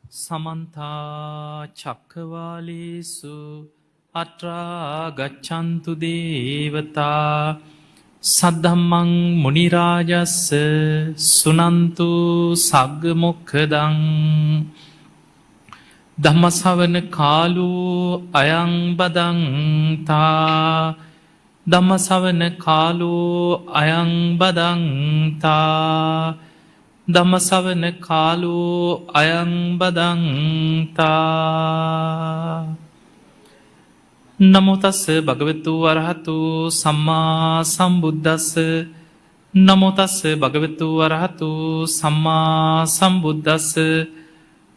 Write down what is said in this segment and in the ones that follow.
සමන්තා චක්කවාලේසු අත්‍රා ගච්ඡන්තු දේවතා සද්ධම්මං මුනි රාජස්ස සුනන්තු සග්ග මොක්ඛදං ධම්මසවන කාලෝ අයං බදන්තා ධම්මසවන කාලෝ අයං බදන්තා ධම්මසවන කාලෝ අයං බදන්තා නමෝ තස්ස භගවතු වරහතු සම්මා සම්බුද්දස්ස නමෝ තස්ස භගවතු වරහතු සම්මා සම්බුද්දස්ස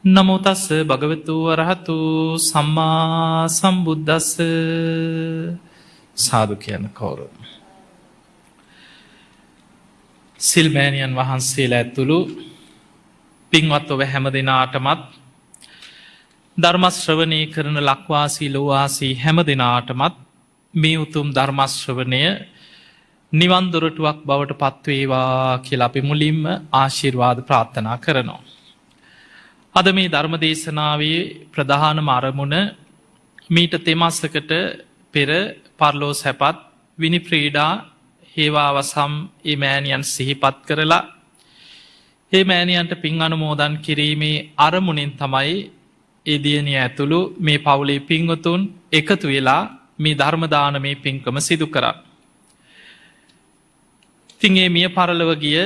නමෝ තස්ස භගවතු වරහතු සම්මා සම්බුද්දස්ස සාදු කියන කවුරු සිල්මෑණියන් වහන්සේලා ඇතුළු පින්වත් ඔබ හැම දෙනාටමත් ධර්ම ශ්‍රවණය කරන ලක්වාසී ලෝවාසී හැම දෙනාටමත් මේ උතුම් ධර්ම ශ්‍රවණය නිවන් දොරටුවක් බවට පත්වේවා කියලා අපි මුලින්ම ආශිර්වාද ප්‍රාර්ථනා කරනවා. අද මේ ධර්ම දේශනාවේ ප්‍රධානම අරමුණ මීට තෙමස්සකට පෙර පරලෝ සැපත් විනිප්‍රීඩා හේවාවසම් ඒ මෑණියන් සිහිපත් කරලා ඒ මෑණියන්ට පින් අනුමෝදන් කිරීමේ අරමුණෙන් තමයි ඒ දියණිය ඇතුළු මේ පවුලේ පින්වතුන් එකතු වෙලා මේ ධර්ම දානමේ පින්කම සිදු කරා. ඉතින් මේ මිය පරලොව ගිය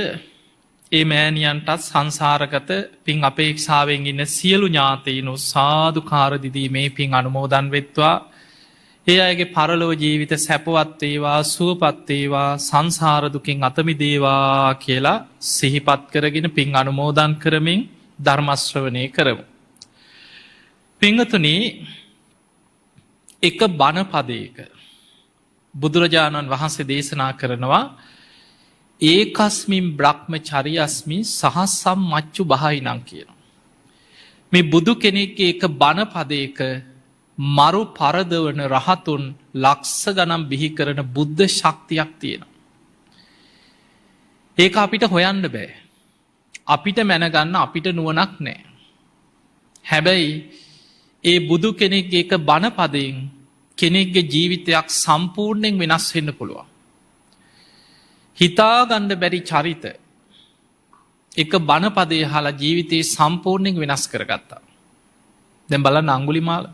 ඒ මෑණියන්ටත් සංසාරගත පින් අපේක්ෂාවෙන් ඉන්න සියලු ඥාතීනු සාදුකාර දිදී මේ පින් අනුමෝදන් වෙත්වා. ඒ අයගේ පරලොව ජීවිත සැපවත් වේවා සුවපත් වේවා සංසාර දුකින් අත මිදේවා කියලා සිහිපත් කරගෙන පින් අනුමෝදන් කරමින් ධර්ම ශ්‍රවණය කරමු. පින්වතුනි, එක බණ පදයක බුදුරජාණන් වහන්සේ දේශනා කරනවා ඒකස්මින් බ්‍රහ්මචරියස්මි සහස්සම් මච්චු බහයිනං කියනවා. මේ බුදු කෙනෙක්ගේ එක බණ පදයක මරු පරදවන රහතුන් ලක්ෂ ගණන් බිහි කරන බුද්ධ ශක්තියක් තියෙනවා. ඒක අපිට හොයන්න බෑ. අපිට මැනගන්න අපිට නුවණක් නෑ. හැබැයි ඒ බුදු කෙනෙක්ගේ එක බණ පදයෙන් කෙනෙක්ගේ ජීවිතයක් සම්පූර්ණයෙන් වෙනස් වෙන්න පුළුවන්. හිතාගන්න බැරි චරිත එක බණ පදේ අහලා ජීවිතේ සම්පූර්ණයෙන් වෙනස් කරගත්තා. දැන් බලන්න අඟුලිමාල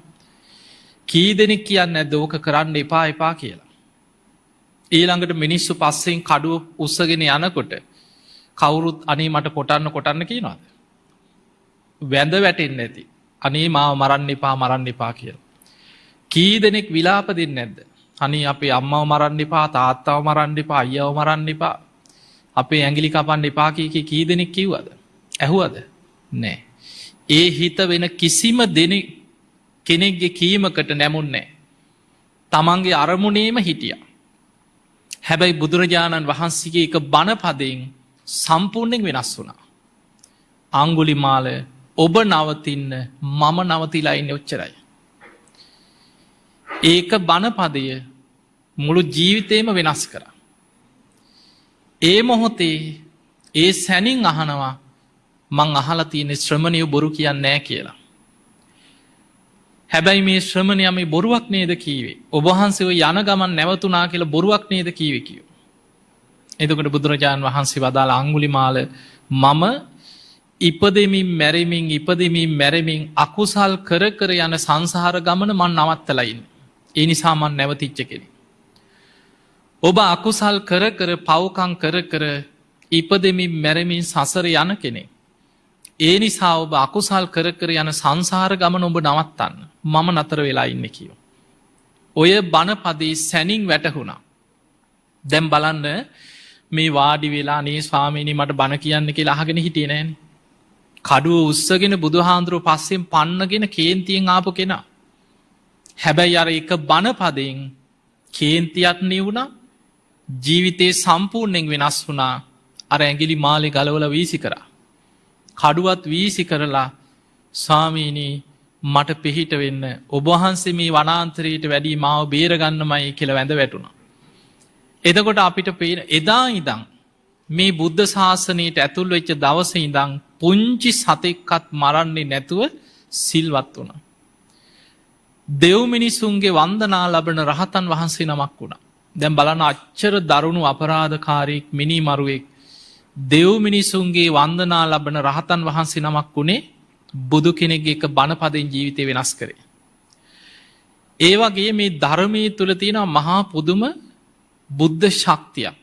කී දෙනෙක් කියන්නේ නැද්ද ඕක කරන්න එපා එපා කියලා. ඊළඟට මිනිස්සු පස්සෙන් කඩුව උස්සගෙන යනකොට කවුරුත් අනේ මට කොටන්න කියනවාද? වැඳ වැටෙන්නේ නැති. අනේ මාව මරන්න එපා කියලා. කී දෙනෙක් විලාප දෙන්නේ නැද්ද? අනේ අපේ අම්මව මරන්න එපා, තාත්තව මරන්න එපා, අයියව මරන්න එපා, අපේ ඇඟිලි කපන්න එපා කී දෙනෙක් කිව්වද? ඇහුවද? නෑ. ඒ හිත වෙන කිසිම කෙනෙක්ගේ කීමකට නැමුන්නේ. තමන්ගේ අරමුණේම හිටියා. හැබැයි බුදුරජාණන් වහන්සේගේ එක බණ පදයෙන් සම්පූර්ණයෙන් වෙනස් වුණා. අඟුලිමාල ඔබ නවතින්න මම නවතිලා ඉන්නේ ඔච්චරයි. ඒක බණ පදය මුළු ජීවිතේම වෙනස් කරා. ඒ මොහොතේ ඒ සැනින් අහනවා මං අහලා තියෙන ශ්‍රමණිය බොරු කියන්නේ නැහැ කියලා. හැබැයි මේ ශ්‍රමණයා මේ බොරුවක් නේද කීවේ? ඔබ වහන්සේ ඔය යන ගමන් නැවතුණා කියලා බොරුවක් නේද කීවේ කිව්වා. එතකොට බුදුරජාණන් වහන්සේ වදාළ අඟුලිමාල මම ඉපදෙමින් මැරෙමින් අකුසල් කර කර යන සංසාර ගමන මන් නවත්තලා ඉන්නේ. ඒ නිසා මන් නැවතිච්ච කෙනෙක්. ඔබ අකුසල් කර කර පව්කම් කර ඉපදෙමින් මැරෙමින් සසර යන කෙනෙක්. ඒ නිසා ඔබ අකුසල් කර කර යන සංසාර ගමන ඔබ නවත්තන්න මම නතර වෙලා ඉන්නේ කියෝ. ඔය බණ පදේ සැනින් වැටහුණා. දැන් බලන්න මේ වාඩි වෙලා නේ ස්වාමීනි මට බණ කියන්න කියලා අහගෙන හිටියේ නෑනේ. කඩුව උස්සගෙන බුදුහාඳුරුව පස්සෙන් පන්නගෙන කේන්තියෙන් ආපු කෙනා. හැබැයි අර එක බණ පදයෙන් කේන්තියක් නිවුණා. ජීවිතේ සම්පූර්ණයෙන් වෙනස් වුණා. අර ඇඟිලි මාලේ ගලවලා වීසි කරා. කඩුවත් වීසි කරලා ස්වාමීනි මට පිහිට වෙන්න ඔබ වහන්සේ මේ වනාන්තරයට වැඩි මාව බේරගන්නමයි කියලා වැඳ වැටුණා. එතකොට අපිට පේන එදා ඉඳන් මේ බුද්ධ ශාසනයට ඇතුල් වෙච්ච දවසේ ඉඳන් පුංචි සතෙක්වත් මරන්නේ නැතුව සිල්වත් වුණා. දෙව් මිනිසුන්ගේ වන්දනා ලබන රහතන් වහන්සේ නමක් වුණා. දැන් බලන්න අච්චර දරුණු අපරාධකාරයෙක් මිනිමරුවෙක් දෙව් මිනිසුන්ගේ වන්දනා ලබන රහතන් වහන්සේ නමක් වුණේ බුදු කෙනෙක්ගේ එක බණපදෙන් ජීවිතය වෙනස් කරේ. ඒ වගේ මේ ධර්මයේ තුල තියෙන මහා පුදුම බුද්ධ ශක්තියක්.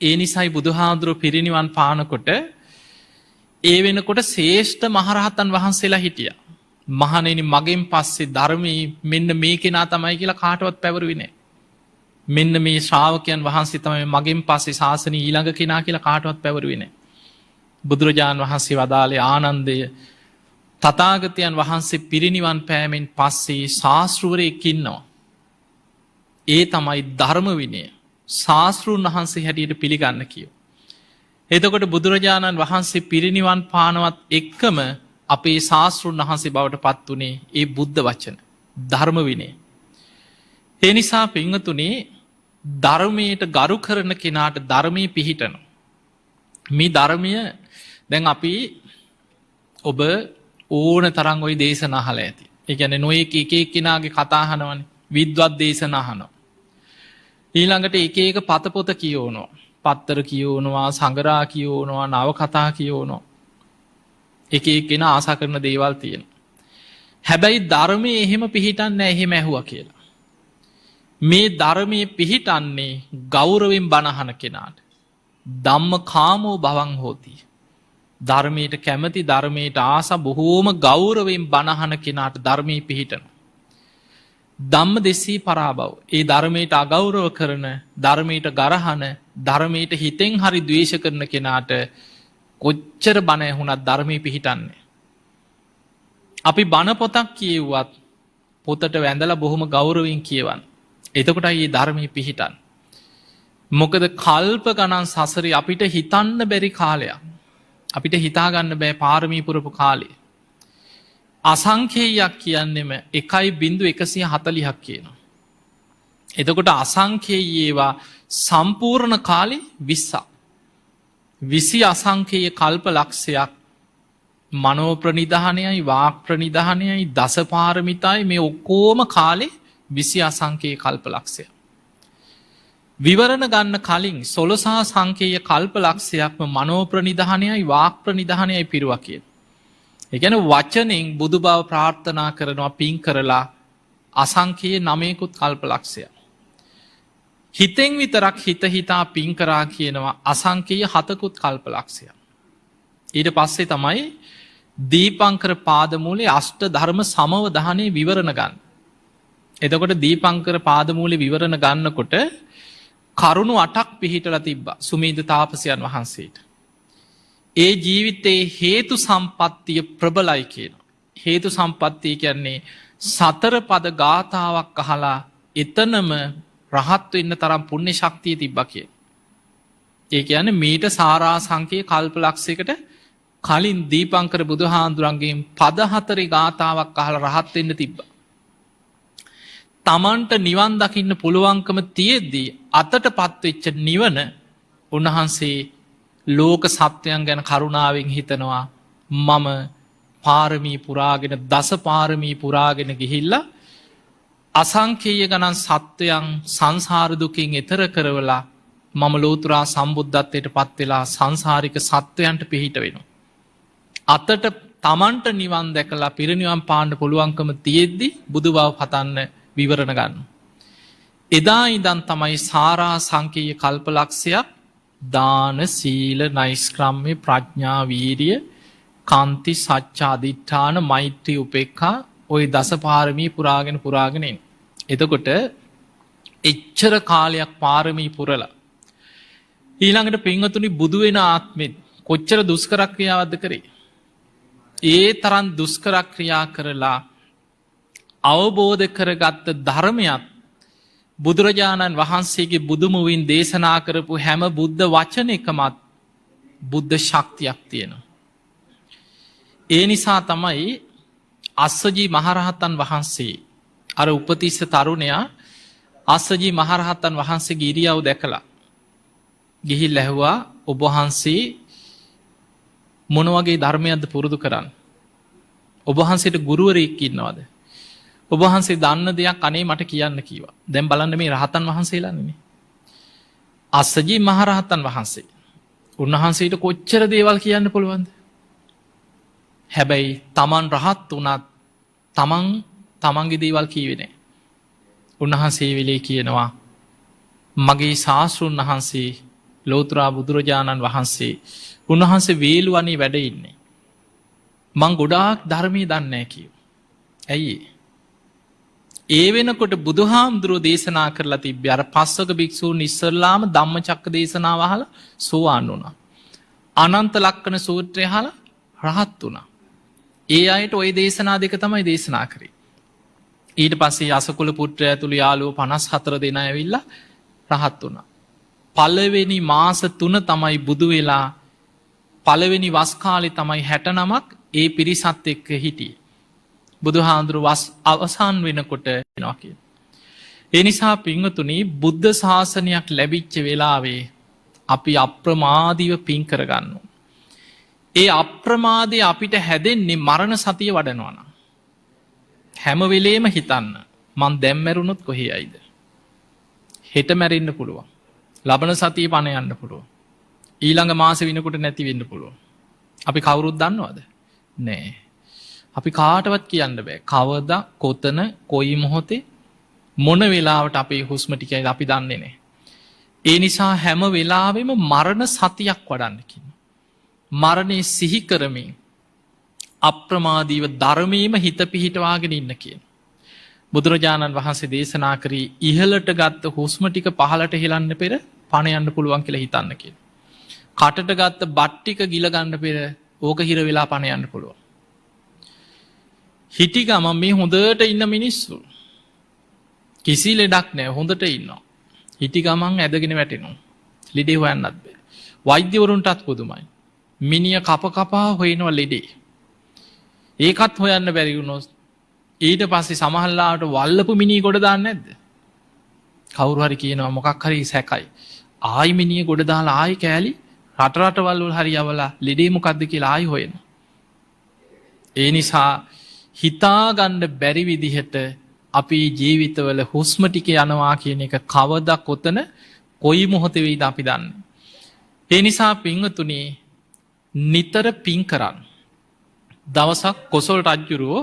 ඒ නිසායි බුදුහාඳුරෝ පිරිනිවන් පානකොට ඒ වෙනකොට ශ්‍රේෂ්ඨ මහරහතන් වහන්සේලා හිටියා. මහණෙනි මගෙන් පස්සේ ධර්මයේ මෙන්න මේ කෙනා තමයි කියලා කාටවත් පැවරුවේ නැහැ. මෙන්න මේ ශ්‍රාවකයන් වහන්සේ තමයි මගෙන් පස්සේ ශාසනය ඊළඟ කෙනා කියලා කාටවත් පැවරුවේ නැහැ. බුදුරජාන් වහන්සේ වදාළේ ආනන්දය තථාගතයන් වහන්සේ පිරිනිවන් පෑමෙන් පස්සේ ශාස්ත්‍රවරයෙක් ඉන්නවා. ඒ තමයි ධර්ම විනය. ශාස්ත්‍රූන් වහන්සේ හැටියට පිළිගන්න කියෝ. එතකොට බුදුරජාණන් වහන්සේ පිරිනිවන් පානවත් එක්කම අපේ ශාස්ත්‍රූන් වහන්සේ බවට පත් වුණේ ඒ බුද්ධ වචන ධර්ම විනය. ඒ නිසා පින්වතුනි ධර්මයට ගරු කරන කෙනාට ධර්මයේ පිහිටන. මේ ධර්මය දැන් අපි ඔබ ඕන තරම් ওই දේශනා අහලා ඇති. ඒ කියන්නේ නොයෙක් එක එක්කෙනාගේ කතා අහනවනේ. විද්වත් දේශනා අහනවා. ඊළඟට එක එක පතපොත කියවනවා. පත්තර කියවනවා, සංගරා කියවනවා, නවකථා කියවනවා. එක එක්කෙනා ආසා කරන දේවල් තියෙනවා. හැබැයි ධර්මයේ එහෙම පිහිටන්නේ නැහැ එහෙම ඇහුවා කියලා. මේ ධර්මයේ පිහිටන්නේ ගෞරවයෙන් බණ අහන කෙනාට. ධම්මකාමෝ භවං හෝති. ධර්මයට කැමති ධර්මයට ආස බොහෝම ගෞරවයෙන් බණ අහන කෙනාට ධර්මයේ පිහිටන. ධම්ම දෙසී පරාභව. ඒ ධර්මයට අගෞරව කරන, ධර්මයට ගරහන, ධර්මයට හිතෙන් හරි ද්වේෂ කරන කෙනාට කොච්චර බණ ඇහුණත් ධර්මයේ පිහිටන්නේ. අපි බණ පොතක් කියුවත් පොතට වැඳලා බොහොම ගෞරවයෙන් කියවන්න. එතකොටයි මේ ධර්මයේ පිහිටන්නේ. මොකද කල්ප ගණන් සසරේ අපිට හිතන්න බැරි කාලයක්. අපිට හිතාගන්න බෑ පාරමී පුරපු කාලේ. අසංඛේයයක් කියන්නෙම 1.140ක් කියනවා. එතකොට අසංඛේයී ඒවා සම්පූර්ණ කාලේ 20ක්. 20 අසංඛේය කල්ප ලක්ෂයක් මනෝ ප්‍රනිධානයයි වාක් ප්‍රනිධානයයි දසපාරමිතයි මේ ඔක්කොම කාලේ 20 අසංඛේය කල්ප ලක්ෂයක්. විවරණ ගන්න කලින් 16 සංඛේය කල්ප ලක්ෂයක්ම මනෝ ප්‍රනිධානයයි වාක් ප්‍රනිධානයයි පිරුවා කියන. ඒ කියන්නේ වචනෙන් බුදු බව ප්‍රාර්ථනා කරනවා පින් කරලා අසංඛේය 9කුත් කල්ප ලක්ෂයක්. හිතෙන් විතරක් හිත හිතා පින් කරා කියනවා අසංඛේය 7කුත් කල්ප ලක්ෂයක්. ඊට පස්සේ තමයි දීපංකර පාදමූලේ අෂ්ට ධර්ම සමවධානයේ විවරණ ගන්න. එතකොට දීපංකර පාදමූලේ විවරණ ගන්නකොට කරුණු 8ක් පිහිටලා තිබ්බා සුමේද තාපසයන් වහන්සේට. ඒ ජීවිතයේ හේතු සම්පත්තිය ප්‍රබලයි කියනවා. හේතු සම්පත්තිය කියන්නේ සතර පද ගාථාවක් අහලා එතනම රහත් වෙන්න තරම් පුණ්‍ය ශක්තිය තිබ්බා කිය. ඒ කියන්නේ මීට සාරාංශකයේ කල්ප ලක්ෂයකට කලින් දීපංකර බුදුහාඳුරන්ගෙන් පද 4 ගාථාවක් අහලා රහත් වෙන්න තිබ්බා. තමන්ට නිවන් දකින්න පුළුවන්කම තියෙද්දී අතටපත් වෙච්ච නිවන උන්වහන්සේ ලෝක සත්වයන් ගැන කරුණාවෙන් හිතනවා මම පාරමී පුරාගෙන දස පාරමී පුරාගෙන ගිහිල්ලා අසංඛේය ගණන් සත්වයන් සංසාර දුකින් එතර කරවලා මම ලෝතුරා සම්බුද්ධත්වයට පත් වෙලා සංසාරික සත්වයන්ට පිහිට වෙනවා. අතට තමන්ට නිවන් දැකලා පිරිනිවන් පාන්න පුළුවන්කම තියෙද්දී බුදු බව පතන්න විවරණ ගන්න. එදා ඉඳන් තමයි සාරා සංකේය කල්ප ලක්ෂයක් දාන සීල නෛෂ්ක්‍රම්‍ය ප්‍රඥා වීරිය කාන්ති සච්ච අධිඨාන මෛත්‍රී උපේක්ඛා ওই දසපාරමී පුරාගෙන එන. එතකොට එච්චර කාලයක් පාරමී පුරලා ඊළඟට පින්වතුනි බුදු වෙන ආත්මෙත් කොච්චර දුෂ්කර ක්‍රියාවක්ද කරේ. ඒ තරම් දුෂ්කර ක්‍රියා කරලා අවබෝධ කරගත්ත ධර්මයක් බුදුරජාණන් වහන්සේගේ බුදුමුවින් දේශනා කරපු හැම බුද්ධ වචනයකමත් බුද්ධ ශක්තියක් තියෙනවා. ඒ නිසා තමයි අස්සජී මහරහතන් වහන්සේ අර උපතිස්ස තරුණයා අස්සජී මහරහතන් වහන්සේගේ ඉරියව් දැකලා ගිහිල්ලා ඇහුවා ඔබ වහන්සේ මොන වගේ ධර්මයක්ද පුරුදු කරන්නේ? ඔබ වහන්සේට ගුරුවරයෙක් ඉන්නවද? ඔබ වහන්සේ දන්න දෙයක් අනේ මට කියන්න කිව්වා. දැන් බලන්න මේ රහතන් වහන්සේලා නෙමෙයි. අස්සජී මහරහතන් වහන්සේ. උන්වහන්සේට කොච්චර දේවල් කියන්න පුළුවන්ද? හැබැයි තමන් රහත් වුණත් තමන්ගේ දේවල් කීවේ නැහැ. උන්වහන්සේ වෙලේ කියනවා මගේ ශාස්ත්‍රඥ වහන්සේ ලෝතර බුදුරජාණන් වහන්සේ උන්වහන්සේ වේළුවනේ වැඩ ඉන්නේ. මං ගොඩාක් ධර්මයේ දන්නේ නැහැ කිව්වා. ඇයි ඒ වෙනකොට බුදුහාමුදුරුවෝ දේශනා කරලා තිබ්බේ අර පස්වක භික්ෂූන් ඉස්සල්ලාම ධම්මචක්ක දේශනාව අහලා සෝවාන් වුණා. අනන්ත ලක්කන සූත්‍රය අහලා රහත් වුණා. ඒ අයට ওই දේශනා දෙක තමයි දේශනා කරේ. ඊට පස්සේ අසකුල පුත්‍රය ඇතුළු යාළුවෝ 54 දෙනා ඇවිල්ලා රහත් වුණා. පළවෙනි මාස 3 තමයි බුදු වෙලා පළවෙනි වස් කාලේ තමයි 69ක් ඒ පිරිසත් එක්ක හිටියේ. බුදුහාඳුරු වස් අවසන් වෙනකොට වෙනවා කියන. ඒ නිසා පින්වතුනි බුද්ධ ශාසනයක් ලැබිච්ච වෙලාවේ අපි අප්‍රමාදීව පින් කරගන්න. ඒ අප්‍රමාදය අපිට හැදෙන්නේ මරණ සතිය වඩනවා නම්. හැම වෙලේම හිතන්න මං දැන් මැරුණොත් කොහේ යයිද? හෙට මැරෙන්න පුළුවන්. ලබන සතිය පණ යන්න පුළුවන්. ඊළඟ මාසෙ වෙනකොට නැති වෙන්න පුළුවන්. අපි කවුරුත් දන්නවද? නෑ. අපි කාටවත් කියන්න බෑ. කවදා කොතන කොයි මොහොතේ මොන වෙලාවට අපේ හුස්ම ටිකයි අපි දන්නේ නෑ. ඒ නිසා හැම වෙලාවෙම මරණ සතියක් වඩන්න කියනවා. මරණය සිහි කරමින් අප්‍රමාදීව ධර්මයේම හිත පිහිටවාගෙන ඉන්න කියන. බුදුරජාණන් වහන්සේ දේශනා කරී ඉහළට ගත්ත හුස්ම ටික පහළට හෙලන්න පෙර පණ යන්න පුළුවන් කියලා හිතන්න කියන. කටට ගත්ත බත් ටික ගිල ගන්න පෙර ඕක හිර වෙලා පණ යන්න පුළුවන්. හිටි ගමන් මේ හොඳට ඉන්න මිනිස්සු කිසි ලෙඩක් නැහැ හොඳට ඉන්නවා. හිටි ගමන් ඇදගෙන වැටෙනවා. ලෙඩේ හොයන්නත් බෑ. වෛද්‍යවරුන්ටත් පුදුමයි. මිනිය කප කපා හොයනවා ලෙඩේ. ඒකත් හොයන්න බැරි වුණොත් ඊට පස්සේ සමහරලාට වල්ලපු මිනිහ ගොඩ දාන්නේ නැද්ද? කවුරු හරි කියනවා මොකක් හරි සැකයි. ආයි මිනිහ ගොඩ දාලා ආයි කෑලි රටවල් වල හරි යවලා ලෙඩේ මොකද්ද කියලා ආයි හොයනවා. ඒ නිසා හිතාගන්න බැරි විදිහට අපේ ජීවිතවල හුස්ම ටික යනවා කියන එක කවදා කොතන කොයි මොහොතේ වෙයිද අපි දන්නේ. ඒ නිසා පින්වතුනි නිතර පින් කරන්න. දවසක් කොසල් රජුරෝ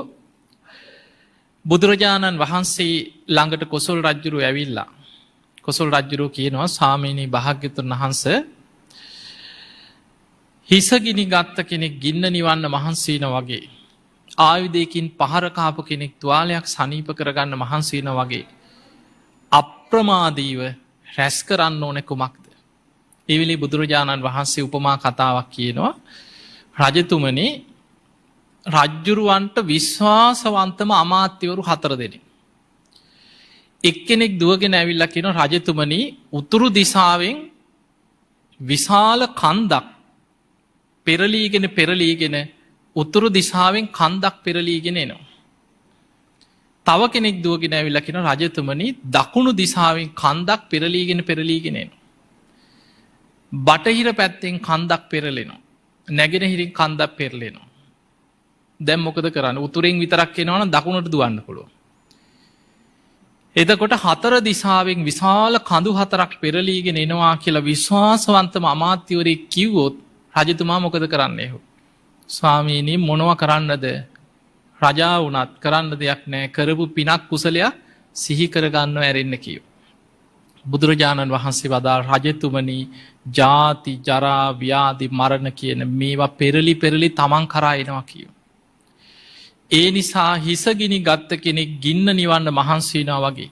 බුදුරජාණන් වහන්සේ ළඟට කොසල් රජුරෝ ඇවිල්ලා කොසල් රජුරෝ කියනවා ස්වාමීනි භාග්‍යවතුන් වහන්සේ හිස ගිනි ගත්ත කෙනෙක් ගින්න නිවන්න මහන්සි වෙනා වගේ ආයුධයකින් පහර කාපු කෙනෙක් තුවාලයක් සනීප කරගන්න මහන්සි වෙනා වගේ අප්‍රමාදීව රැස් කරන්න ඕනේ කුමක්ද? ඒ වෙලේ බුදුරජාණන් වහන්සේ උපමා කතාවක් කියනවා රජතුමනි රජ්ජුරුවන්ට විශ්වාසවන්තම අමාත්‍යවරු 4 දෙනෙක්. එක්කෙනෙක් දුවගෙන ඇවිල්ලා කියනවා රජතුමනි උතුරු දිශාවෙන් විශාල කන්දක් පෙරලීගෙන උතුරු දිශාවෙන් කන්දක් පෙරලීගෙන එනවා. තව කෙනෙක් දුවගෙන ඇවිල්ලා කියනවා රජතුමනි දකුණු දිශාවෙන් කන්දක් පෙරලීගෙන එනවා. බටහිර පැත්තෙන් කන්දක් පෙරලෙනවා. නැගෙනහිරින් කන්දක් පෙරලෙනවා. දැන් මොකද කරන්නේ? උතුරෙන් විතරක් එනවා නම් දකුණට දුවන්න පුළුවන්. එතකොට 4 දිශාවෙන් විශාල කඳු 4ක් පෙරලීගෙන එනවා කියලා විශ්වාසවන්තම අමාත්‍යවරයෙක් කිව්වොත් රජතුමා මොකද කරන්නේ? ස්වාමීනි මොනවා කරන්නද? රජා වුණත් කරන්න දෙයක් නැහැ. කරපු පිනක් කුසලයක් සිහි කරගන්නව ඇරෙන්න කියෝ. බුදුරජාණන් වහන්සේ වදාළ රජතුමනි ජාති ජරා ව්‍යාධි මරණ කියන මේවා පෙරලි තමන් කරා එනවා කියෝ. ඒ නිසා හිසගිනි ගත්ත කෙනෙක් ගින්න නිවන්න මහන්සි වෙනවා වගේ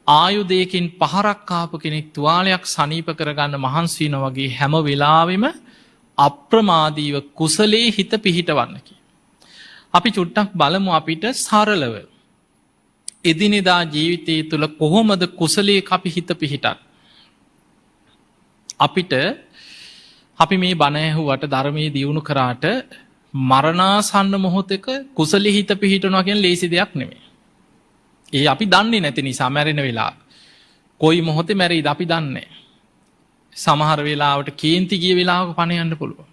ආයුධයකින් පහරක් කාපු කෙනෙක් තුවාලයක් සනීප කරගන්න මහන්සි වෙනවා වගේ හැම වෙලාවෙම අප්‍රමාදීව කුසලයේ හිත පිහිටවන්න කිය. අපි චුට්ටක් බලමු අපිට සරලව එදිනෙදා ජීවිතය තුළ කොහොමද කුසලයේ අපි හිත පිහිටත්. අපි මේ බණ ඇහුවට ධර්මයේ දියුණු කරාට මරණාසන්න මොහොතක කුසලෙ හිත පිහිටනවා කියන ලේසි දෙයක් නෙමෙයි. ඒ අපි දන්නේ නැති නිසා මැරෙන වෙලාව. කොයි මොහොතේ මැරෙයිද අපි දන්නේ නැහැ. සමහර වෙලාවට කේන්ති ගිය වෙලාවක පණ යන්න පුළුවන්.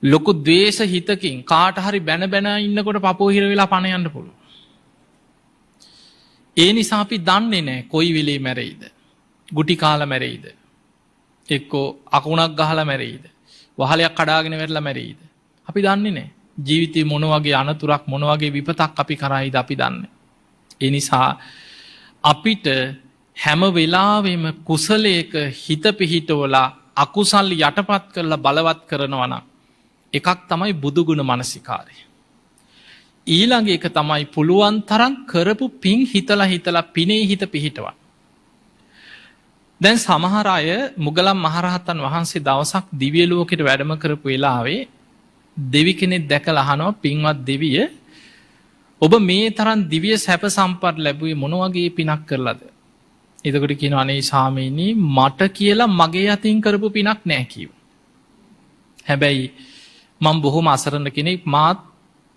ලොකු ද්වේෂ හිතකින් කාට හරි බැන බැන ඉන්නකොට පපුව හිර වෙලා පණ යන්න පුළුවන්. ඒ නිසා අපි දන්නේ නැහැ කොයි වෙලේ මැරෙයිද. ගුටි කාලා මැරෙයිද. එක්කෝ අකුණක් ගහලා මැරෙයිද. වහලයක් කඩාගෙන වැටලා මැරෙයිද. අපි දන්නේ නැහැ. ජීවිතේ මොන වගේ අනතුරක් මොන වගේ විපතක් අපි කරයිද අපි දන්නේ. ඒ නිසා අපිට හැම වෙලාවෙම කුසලයක හිත පිහිටවලා අකුසල් යටපත් කරලා බලවත් කරනවා නම් එකක් තමයි බුදුගුණ මනසිකාරය. ඊළඟ එක තමයි පුළුවන් තරම් කරපු පින් හිතලා පිනේ හිත පිහිටවන්න. දැන් සමහර අය මුගලන් මහරහතන් වහන්සේ දවසක් දිව්‍ය ලෝකෙට වැඩම කරපු වෙලාවේ දෙවි කෙනෙක් දැකලා අහනවා පින්වත් දෙවිය ඔබ මේ තරම් දිව්‍ය සැප සම්පත් ලැබුවේ මොන වගේ පිනක් කරලාද? එතකොට කියනවා අනේ ස්වාමීනි මට කියලා මගේ අතින් කරපු පිනක් නැහැ කිව්වා. හැබැයි මම බොහොම අසරණ කෙනෙක් මාත්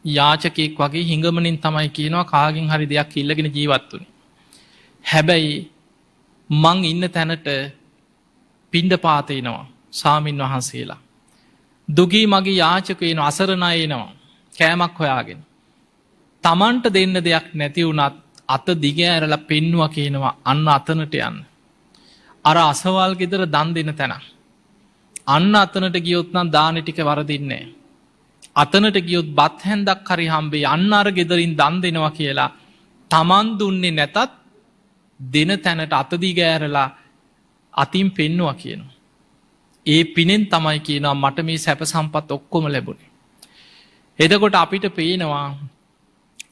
යාචකයෙක් වගේ හිඟමනින් තමයි කියනවා කාගෙන් හරි දෙයක් ඉල්ලගෙන ජීවත් වුනේ. හැබැයි මං ඉන්න තැනට පිණ්ඩපාත එනවා ස්වාමින් වහන්සේලා. දුගී මගේ යාචකයන අසරණ එනවා කෑමක් හොයාගෙන. තමන්ට දෙන්න දෙයක් නැති වුණත් අත දිග ඇරලා පෙන්නවා කියනවා අන්න අතනට යන්න. අර අසවල් ගෙදර දන් දෙන තැන. අන්න අතනට ගියොත් නම් දාන ටික වරදින්නේ. අතනට ගියොත් බත් හැන්දක් හරි හම්බේ අන්න අර ගෙදරින් දන් දෙනවා කියලා තමන් දුන්නේ නැතත් දෙන තැනට අතදී ගෑරලා අතින් පෙන්නවා කියනවා. ඒ පිනෙන් තමයි කියනවා මට මේ සැප සම්පත් ඔක්කොම ලැබුණේ. එතකොට අපිට පේනවා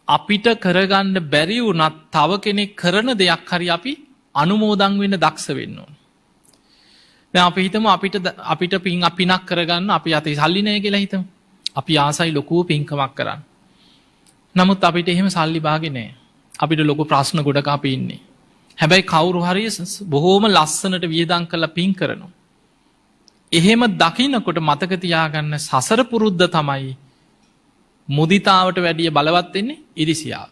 අපිට කරගන්න බැරි වුණත් තව කෙනෙක් කරන දෙයක් හරි අපි අනුමෝදන් වෙන්න දක්ෂ වෙන්න ඕන. දැන් අපි හිතමු අපිට පින් අපිනක් කරගන්න අපි අතේ සල්ලි නැහැ කියලා හිතමු. අපි ආසයි ලොකු පින්කමක් කරන්න. නමුත් අපිට එහෙම සල්ලි භාගෙ නැහැ. අපිට ලොකු ප්‍රශ්න ගොඩක අපි ඉන්නේ. හැබැයි කවුරු හරි බොහෝම ලස්සනට වියදම් කරලා පින් කරනවා. එහෙම දකින්නකොට මතක තියාගන්න සසර පුරුද්ද තමයි මුදිතාවට වැඩිය බලවත් වෙන්නේ ඉරිසියාව.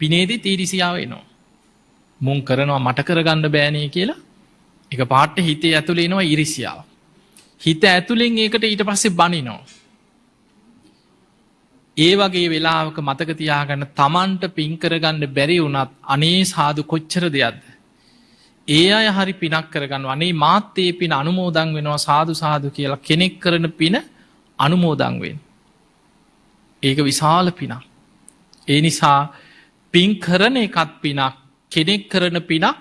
පිනේදිත් ඉරිසියාව එනවා. මුන් කරනවා මට කරගන්න බෑනේ කියලා එක පාට හිතේ ඇතුලේ එනවා ඉරිසියාව. හිත ඇතුලෙන් ඒකට ඊට පස්සේ බනිනවා. ඒ වගේ වෙලාවක මතක තියාගන්න තමන්ට පින් කරගන්න බැරි වුණත් අනේ සාදු කොච්චර දෙයක්ද. ඒ අය හරි පිනක් කරගන්න අනේ මාත් ඒ පින අනුමෝදන් වෙනවා සාදු සාදු කියලා කෙනෙක් කරන පින අනුමෝදන් වෙන්න. ඒක විශාල පිනක්. ඒ නිසා පින් කරන එකත් පිනක් කෙනෙක් කරන පිනක්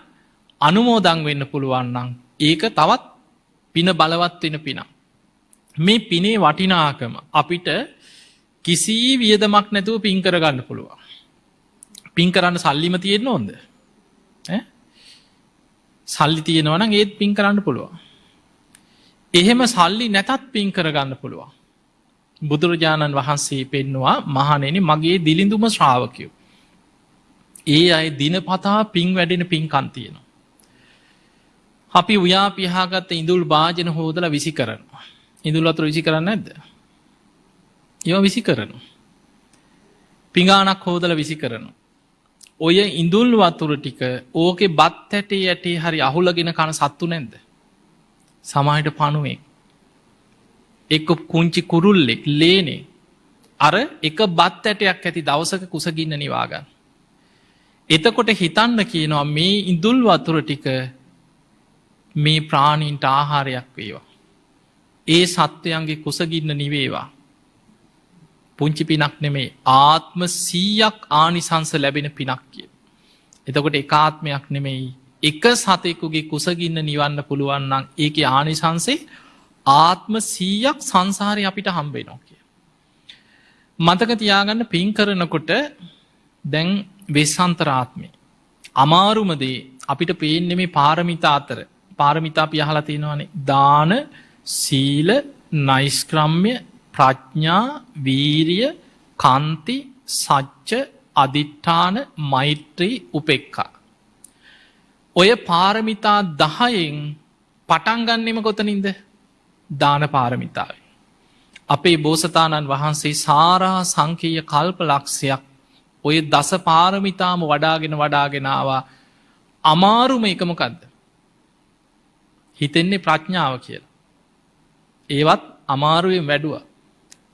අනුමෝදන් වෙන්න පුළුවන් නම් ඒක තවත් පින බලවත් වෙන පිනක්. මේ පිනේ වටිනාකම අපිට කිසි වියදමක් නැතුව පින් කරගන්න පුළුවන්. පින් කරන්න සල්ලිම තියෙන්න ඕනද? සල්ලි තියෙනවා නම් ඒත් පින් කරන්න පුළුවන්. එහෙම සල්ලි නැතත් පින් කරගන්න පුළුවන්. බුදුරජාණන් වහන්සේ පෙන්නවා මහණෙනි මගේ දිලිඳුම ශ්‍රාවකයෝ. ඒ අය දිනපතා පින් වැඩෙන පින්කම් තියෙනවා. අපි උයා පියාගත්ත ඉඳුල් වාජන හොදලා විසි කරනවා. ඉඳුල් වතුර විසි කරන්නේ නැද්ද? ඒවා විසි කරනවා. පිඟානක් හොදලා විසි කරනවා. ඔය ඉඳුල් වතුර ටික ඕකේ බත් ඇටේ ඇටේ හරි අහුලගෙන කන සත්තු නැද්ද? සමහරට පණුවෙක්. එක්ක කුංචි කුරුල්ලෙක් ලේනේ. අර එක බත් ඇටයක් ඇති දවසක කුසගින්න නිවා ගන්න. එතකොට හිතන්න කියනවා මේ ඉඳුල් වතුර ටික මේ ප්‍රාණීන්ට ආහාරයක් වේවා. ඒ සත්වයන්ගේ කුසගින්න නිවේවා. පුංචි පිනක් නෙමේ ආත්ම 100ක් ආනිසංස ලැබෙන පිනක් කිය. එතකොට එක ආත්මයක් නෙමෙයි එක සතෙකුගේ කුසගින්න නිවන්න පුළුවන් නම් ඒකේ ආනිසංසේ ආත්ම 100ක් සංසාරේ අපිට හම්බ වෙනවා කිය. මතක තියාගන්න පින් කරනකොට දැන් වෙස්සන්තරාත්මේ අමාරුම දේ අපිට පේන්නේ මේ පාරමිතා අතර. පාරමිතා අපි අහලා තියෙනවානේ දාන, සීල, නෛෂ්ක්‍රම්‍ය, ප්‍රඥා, වීරිය, කාන්ති, සච්ච, අදිඨාන, මෛත්‍රී, උපේක්ඛා. ඔය පාරමිතා 10න් පටන් ගන්නෙම කොතනින්ද? දාන පාරමිතාවෙන්. අපේ බෝසතාණන් වහන්සේ සාරා සංකේය කල්ප ලක්ෂයක් ඔය දස පාරමිතාම වඩාගෙන ආවා. අමාරුම එක මොකද්ද? හිතෙන්නේ ප්‍රඥාව කියලා. ඒවත් අමාරුවෙන් වැඩුවා.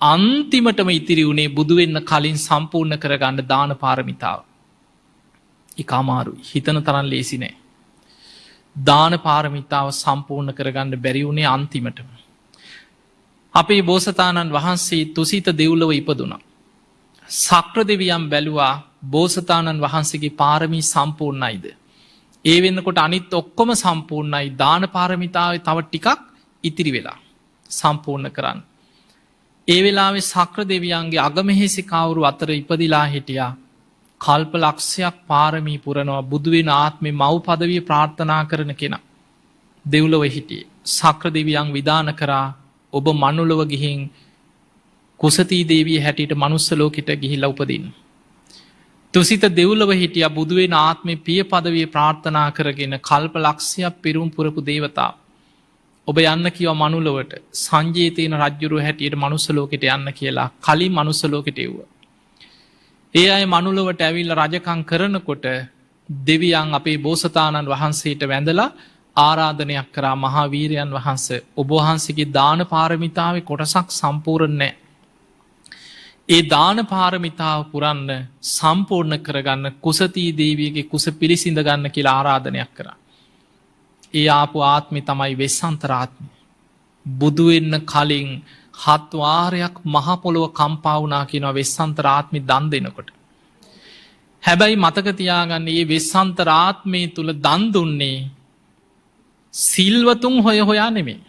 අන්තිමටම ඉතිරි වුණේ බුදුවෙන්න කලින් සම්පූර්ණ කරගන්න දාන පාරමිතාව. එක අමාරුයි. හිතන තරන් ලේසි නෑ. දාන පාරමිතාව සම්පූර්ණ කරගන්න බැරි වුණේ අන්තිමටම. අපේ බෝසතාණන් වහන්සේ තුසිත දෙව්ලොව ඉපදුනා. සක්‍ර දෙවියන් බැලුවා බෝසතාණන් වහන්සේගේ පාරමී සම්පූර්ණයිද. ඒ වෙන්නකොට අනිත් ඔක්කොම සම්පූර්ණයි දාන පාරමිතාව තව ටිකක් ඉතිරි වෙලා සම්පූර්ණ කරන්න. ඒ වෙලාවේ සක්‍ර දෙවියන්ගේ අගමෙහෙසි කවුරු අතර ඉපදිලා හිටියා කල්ප ලක්ෂයක් පාරමී පුරනවා බුදුවෙන ආත්මේ මව් පදවිය ප්‍රාර්ථනා කරන කෙනා. දෙව්ලොව හිටියේ සක්‍ර දෙවියන් විධාන කරා ඔබ මනුලොව ගිහින් කුසතී දේවී හැටියට මනුස්ස ලෝකෙට ගිහිල්ලා උපදින්න. තුසිත දෙව්ලොව හිටිය බුදුවෙන ආත්මේ පිය පදවිය ප්‍රාර්ථනා කරගෙන කල්ප ලක්ෂයක් පිරුම් පුරපු දේවතා. ඔබ යන්න කියව මනුලොවට සංජීතයන රජ්ජුරුව හැටියට මනුස්ස ලෝකෙට යන්න කියලා කලින් මනුස්ස ලෝකෙට එව්ව. ඒ අය මනුලොවට ඇවිල්ල රජකං කරනකොට දෙවියන් අපේ බෝසතාණන් වහන්සේට වැඳලා ආරාධනයක් කරා මහාවීරයන් වහන්ස ඔබවහන්සේගේ දාන පාරමිතාව කොටසක් සම්පූර්ණෑ. ඒ දාන පාරමිතාව පුරන්න සම්පූර්ණ කරගන්න කුසතී දේවියගේ කුස පිළිසිඳ ගන්න කියලා ආරාධනයක් කර. ඒ ආපු ආත්මි තමයි වෙස්සන්තරාත්මි. බුදුවෙන්න කලින් හත්වාරයක් මහපොළොව කම්පාවනා කියනවා වෙස්සන්තරාත්මි දන් දෙනකොට. හැබැයි මතකතියාගන්න ඒ වෙස්සන්තරාත්මය තුළ දන් දුන්නේ සිල්වතුන් හොය හොයා නෙමේ.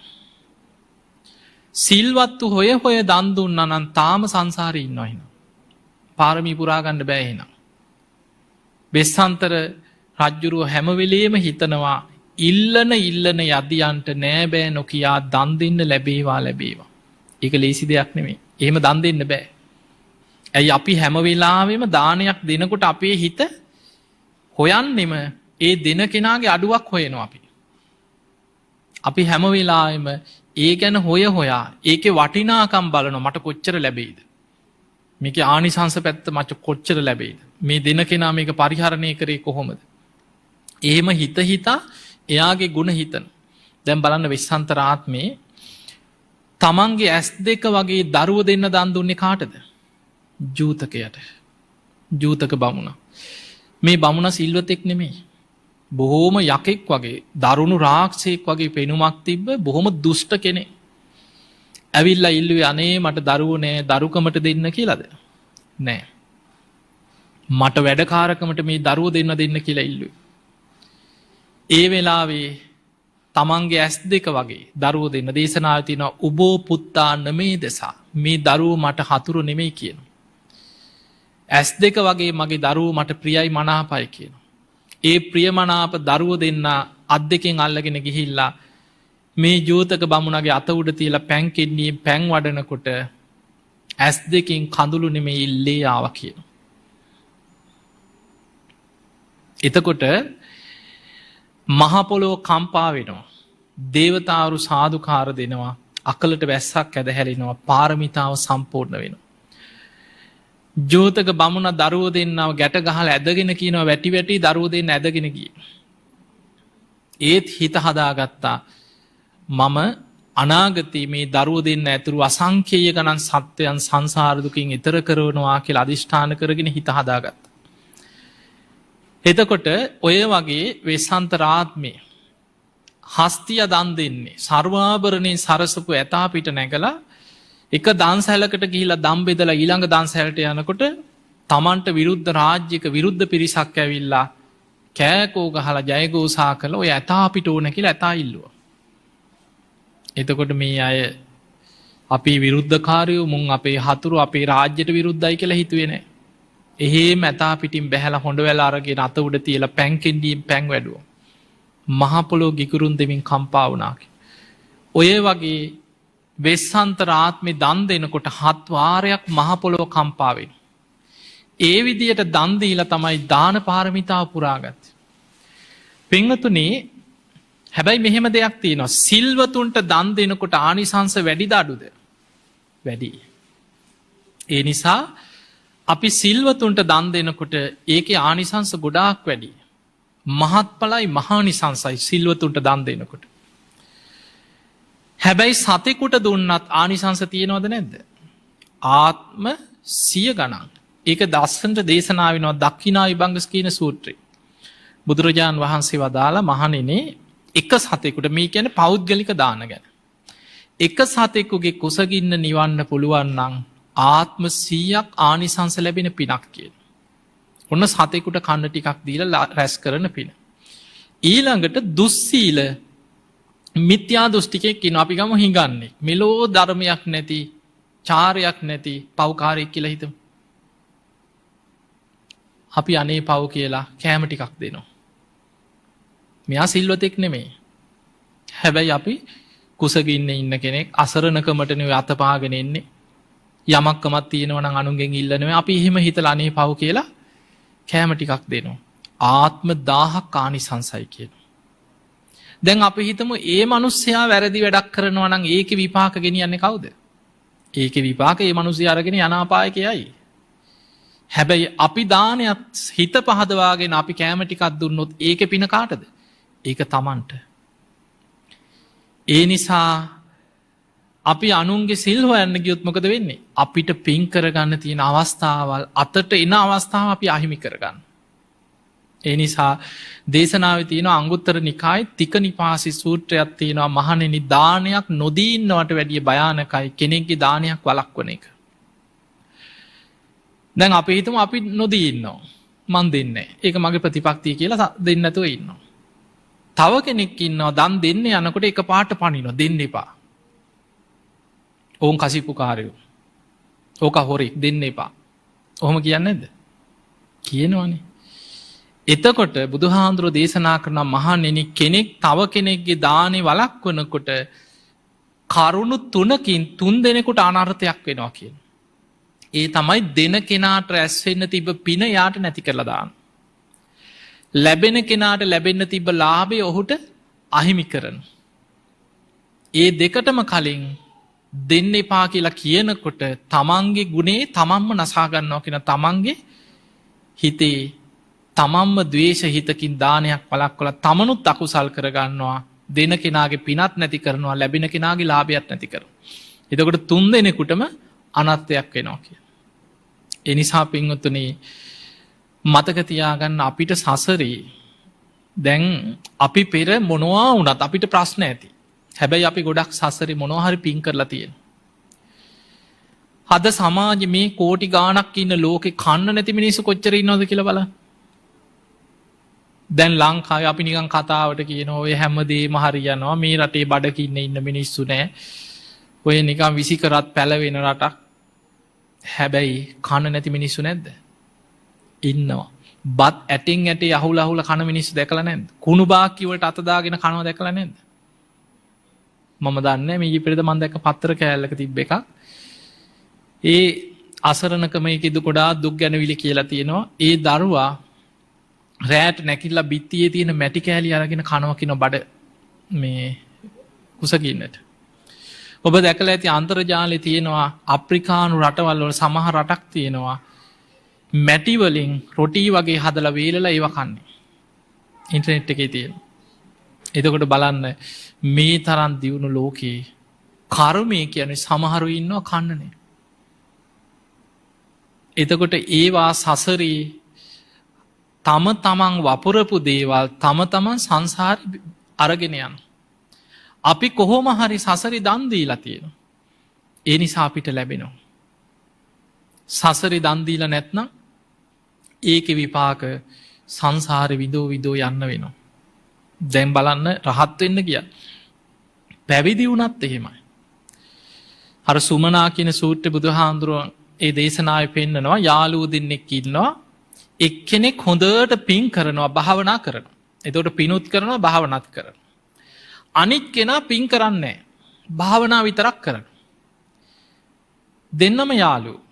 සිල්වත්තු හොය හොය දන්දුන්න අනන් තාම සංසාරය ඉන්නවහින. පාරමී පුරාගණ්ඩ බෑහෙන. බෙස්සන්තර රජ්ජුරුව හැමවෙලේම හිතනවා ඉල්ලන යදියන්ට නෑබෑ නොකයා දන් දෙන්න ලැබේවා ලැබේවා. එක ලේසි දෙයක් නෙමේ එහෙම දන් දෙන්න බෑ. ඇයි අපි හැමවෙලාවෙම දානයක් දෙනකොට අපේ හිත හොයන්නෙම ඒ දෙන කෙනාගේ අඩුවක් හොයනවා අපි. අපි හැමවෙලාම ඒ ගැන හොය හොයා ඒක වටිනාකම් බලන මට කොච්චර ලැබෙයිද. මේක ආනිසංස පැත්ත මච කොච්චර ලැබෙයිද. මේ දෙන කෙනා මේක පරිහරණය කරේ කොහොමද. එහෙම හිත හිතා එයාගේ ගුණ හිතන. දැම් බලන්න විස්සන්තරාත්මේ තමන්ගේ ඇස් දෙක වගේ දරුව දෙන්න දන් දුන්නේ කාටද. ජූතකයට ජූතක බමුණ. මේ බමුණ සිල්වතෙක් නෙමේ. බොහෝම යකෙක් වගේ දරුණු රාක්ෂයෙක් වගේ පෙනුමක් තිබ්බ බොහොම දුෂ්ට කෙනෙ. ඇවිල්ල ඉල්ලුවේ අනේ මට දරුවනෑ දරුකමට දෙන්න කියලද. නෑ. මට වැඩකාරකමට මේ දරුව දෙන්න කියලා ඉල්ලුව. ඒ වෙලාවේ තමන්ගේ ඇස් දෙක වගේ දරුව දෙන්න දේශනාවතින උබෝ පුත්තා නමේ දෙසා මේ දරුව මට හතුරු නෙමෙයි කියන. ඇස් දෙක වගේ මගේ දරුව මට ප්‍රියයි මනාපයි කියන. ඒ ප්‍රියමනාප දරුව දෙන්න අත් දෙකෙන් අල්ලගෙන ගිහිල්ලා මේ ජෝතක බමුණගේ අත උඩ තියලා පැන්කෙන්නේ පැන් වඩනකොට ඇස් දෙකින් කඳුළු නෙමේ ඉල්ලේ ආව කියන. එතකොට මහපොලෝ කම්පා වෙනවා. දේවතාවරු සාධකාර දෙනවා අකලට වැස්සක් ඇද හැලෙනවා පාරමිතාව සම්පූර්ණ වෙනවා. ජෝතක බමුණ දරුව දෙන්නාව ගැට ගහල ඇදගෙන කියනව වැටි වැටි දරුව දෙන්න ඇදගෙන ගිය. ඒත් හිත හදාගත්තා මම අනාගතී මේ දරුව දෙන්න ඇතුරු අසංකේය ගණන් සත්වයන් සංසාරදුකින් එතර කරවනවා කියලා අධිෂ්ඨාන කරගෙන හිත හදාගත්ත. එතකොට ඔය වගේ වෙස්සන්තරාත්මය හස්තිය දන් දෙන්නේ සර්වාභරණය සරසපු ඇතාපිට නැගලා එක දන්සැලකට ගිහිලා දම්බෙදලා ඊළඟ දන්සැලට යනකොට තමන්ට විරුද්ධ රාජ්‍යක විරුද්ධ පිරිසක් ඇවිල්ලා කෑකෝ ගහලා ජයගෝසා කළ ඔය ඇතාපිට ඕන කියලා ඇතා ඉල්ලුව. එතකොට මේ අය අපි විරුද්ධකාරයෝ මුන් අපේ හතුරු අපේ රාජ්‍යයට විරුද්ධයි කියලා හිතුවෙන. එහෙ මැතා පිටින් බැහලා හොඳ වෙලාරගේ අත උඩ තියලා පැන්කෙන්ඩීම් පැන් වැඩුව. මහපොලෝ ගිකුරුන් දෙමින් කම්පාවනාකි. ඔය වගේ වෙස්සන්තරාත්මි දන් දෙනකොට හත්වාරයක් මහපොලොව කම්පාවෙන්. ඒ විදියට දන්දීල තමයි දාන පාරමිතාව පුරාගත්. පෙංහතුනේ හැබැයි මෙහෙම දෙයක් තියෙනවා සිල්වතුන්ට දන් දෙනකොට ආනිසංස වැඩිද අඩුද වැඩි. ඒ නිසා අපි සිල්වතුන්ට දන් දෙනකොට ඒක ආනිසංස ගොඩාක් වැඩි. මහත්පලයි මහානිසංසයි සිල්වතුන්ට දන් දෙනකොට. හැබැයි සතෙකුට දුන්නත් ආනිසංස තියෙනවද නැද්ද. ආත්ම 100 ගණන්. ඒක දස්සනට දේශනා වෙනවා දක්ඛිනා විභංග කියන සූත්‍රය. බුදුරජාන් වහන්සේ වදාලා මහණෙනි එක සතෙකුට මේ කියන්නේ පෞද්ගලික දාන ගැන. එක සතෙකුගේ කුසගින්න නිවන්න පුළුවන් නම් ආත්ම 100ක් ආනිසංස ලැබෙන පිනක් කියන. ඔන්න සතෙකුට කන්න ටිකක් දීලා රැස් කරන පින. ඊළඟට දුස්සීල මිත්‍යා දෘෂ්ටිකයෙක් ඉන්නවා අපි ගමු හිඟන්නේ. මෙලෝ ධර්මයක් නැති, චාරයක් නැති පව්කාරයෙක් කියලා හිතමු. අපි අනේ පව් කියලා කෑම ටිකක් දෙනවා. මෙයා සිල්වතෙක් නෙමෙයි. හැබැයි අපි කුසගින්න ඉන්න කෙනෙක් අසරණකමට නෙවෙයි අතපාගෙන ඉන්නේ. යමක්කමක් තියෙනවා නම් අනුන්ගෙන් ඉල්ල නෙවෙයි. අපි එහෙම හිතලා අනේ පව් කියලා කෑම ටිකක් දෙනවා. ආත්ම 1000ක් ආනිසංසයි කියනවා. දැන් අපි හිතමු ඒ මිනිස්සයා වැරදි වැඩක් කරනවා නම් ඒකේ විපාක ගෙනියන්නේ කවුද? ඒකේ විපාක ඒ මිනිස්සයා අරගෙන යන අපායකයයි. හැබැයි අපි දානයක් හිත පහදවාගෙන අපි කෑම ටිකක් දුන්නොත් ඒකේ පින කාටද? ඒක Tamanට. ඒ නිසා අපි අනුන්ගේ සිල් හොයන්න ගියොත් මොකද වෙන්නේ? අපිට පින් කරගන්න තියෙන අවස්ථාවල් අතට එන අවස්ථාව අපි අහිමි කරගන්න. ඒ නිසා දේශනාවේ තියෙන අංගුත්තර නිකායේ තික නිපාසි සූත්‍රයක් තියෙනවා මහණෙනි දානයක් නොදී ඉන්නවට වැඩිය භයානකයි කෙනෙක්ගේ දානයක් වළක්වන එක. දැන් අපි හිතමු අපි නොදී ඉන්නවා. මන් දෙන්නේ නැහැ. ඒක මගේ ප්‍රතිපත්තිය කියලා දෙන්න නැතුව ඉන්නවා. තව කෙනෙක් ඉන්නවා දන් දෙන්න යනකොට එකපාරට පනිනවා දෙන්න එපා. ඕන් කසිපුකාරයෝ. ඕක හොරෙක් දෙන්න එපා. ඔහොම කියන්නේ නැද්ද? කියනවනේ. එතකොට බුදුහාඳුරෝ දේශනා කරන මහණෙනි කෙනෙක් තව කෙනෙක්ගේ දානේ වළක්වනකොට කරුණු 3කින් 3 දෙනෙකුට අනර්ථයක් වෙනවා කියන. ඒ තමයි දෙන කෙනාට රැස් වෙන්න තිබ්බ පින යාට නැති කරලා දාන. ලැබෙන කෙනාට ලැබෙන්න තිබ්බ ලාභය ඔහුට අහිමි කරන. ඒ දෙකටම කලින් දෙන්න එපා කියලා කියනකොට තමන්ගේ ගුණේ තමන්ම නසා ගන්නවා කියන තමන්ගේ හිතේ තමන්ම ද්වේෂ හිතකින් දානයක් වළක්වලා තමනුත් අකුසල් කරගන්නවා. දෙන කෙනාගේ පිනත් නැති කරනවා ලැබෙන කෙනාගේ ලාභයත් නැති කරනවා. එතකොට 3 දෙනෙකුටම අනර්ථයක් වෙනවා කියන. ඒ නිසා පින්වතුනි මතක තියාගන්න අපිට සසරේ දැන් අපි පෙර මොනවා වුණත් අපිට ප්‍රශ්න ඇති. හැබැයි අපි ගොඩක් සසරේ මොනවා හරි පින් කරලා තියෙනවා. අද සමාජයේ මේ කෝටි ගාණක් ඉන්න ලෝකේ කන්න නැති මිනිස්සු කොච්චර ඉන්නවද කියලා බලන්න. දැන් ලංකාවේ අපි නිකන් කතාවට කියනවා ඔය හැමදේම හරියනවා මේ රටේ බඩකින්න ඉන්න මිනිස්සු නැහැ. ඔය නිකන් විසිකරත් පැලවෙන රටක්. හැබැයි කන නැති මිනිස්සු නැද්ද? ඉන්නවා. බත් ඇටින් ඇටේ අහුල අහුල කන මිනිස්සු දැකලා නැද්ද? කුණු බාක්කි වලට අත දාගෙන කනවා දැකලා නැද්ද? මම දන්නේ නැහැ මේ ඊපෙරේද මම දැක්ක පත්‍ර කෑල්ලක තිබ්බ එකක්. ඒ අසරණකම ඒකෙද ගොඩාක් දුක් ගැනවිලි කියලා තියෙනවා. ඒ දරුවා රෑට නැකිලා බිත්තියේ තියෙන මැටි කෑලි අරගෙන කනවා කියන බඩ මේ කුසගින්නට. ඔබ දැකලා ඇති අන්තර්ජාලයේ තියෙනවා අප්‍රිකානු රටවල් වල සමහර රටක් තියෙනවා මැටි වලින් රොටි වගේ හදලා වේලලා ඒව කන්නේ. ඉන්ටර්නෙට් එකේ තියෙනවා. එතකොට බලන්න මේ තරම් දියුණු ලෝකේ කර්මය කියන්නේ සමහරු ඉන්නවා කන්නනේ. එතකොට ඒවා සසරේ තම තමන් වපුරපු දේවල් තම තමන් සංසාරේ අරගෙන යන. අපි කොහොම හරි සසරේ දන් දීලා තියෙනවා. ඒ නිසා අපිට ලැබෙනවා. සසරේ දන් දීලා නැත්නම් ඒකේ විපාක සංසාරේ විදෝ යන්න වෙනවා. දැන් බලන්න රහත් වෙන්න කියන්නේ. පැවිදි වුණත් එහෙමයි. අර සුමනා කියන සූත්‍රයේ බුදුහාඳුරෝ ඒ දේශනාවේ පෙන්නනවා යාළුවෝ දෙන්නෙක් ඉන්නවා. එක්කෙනෙක් හොඳට පින් කරනවා භාවනා කරනවා. එතකොට පිනුත් කරනවා භාවනාත් කරනවා. අනිත් කෙනා පින් කරන්නේ නැහැ. භාවනා විතරක් කරනවා. දෙන්නම යාළුවෝ.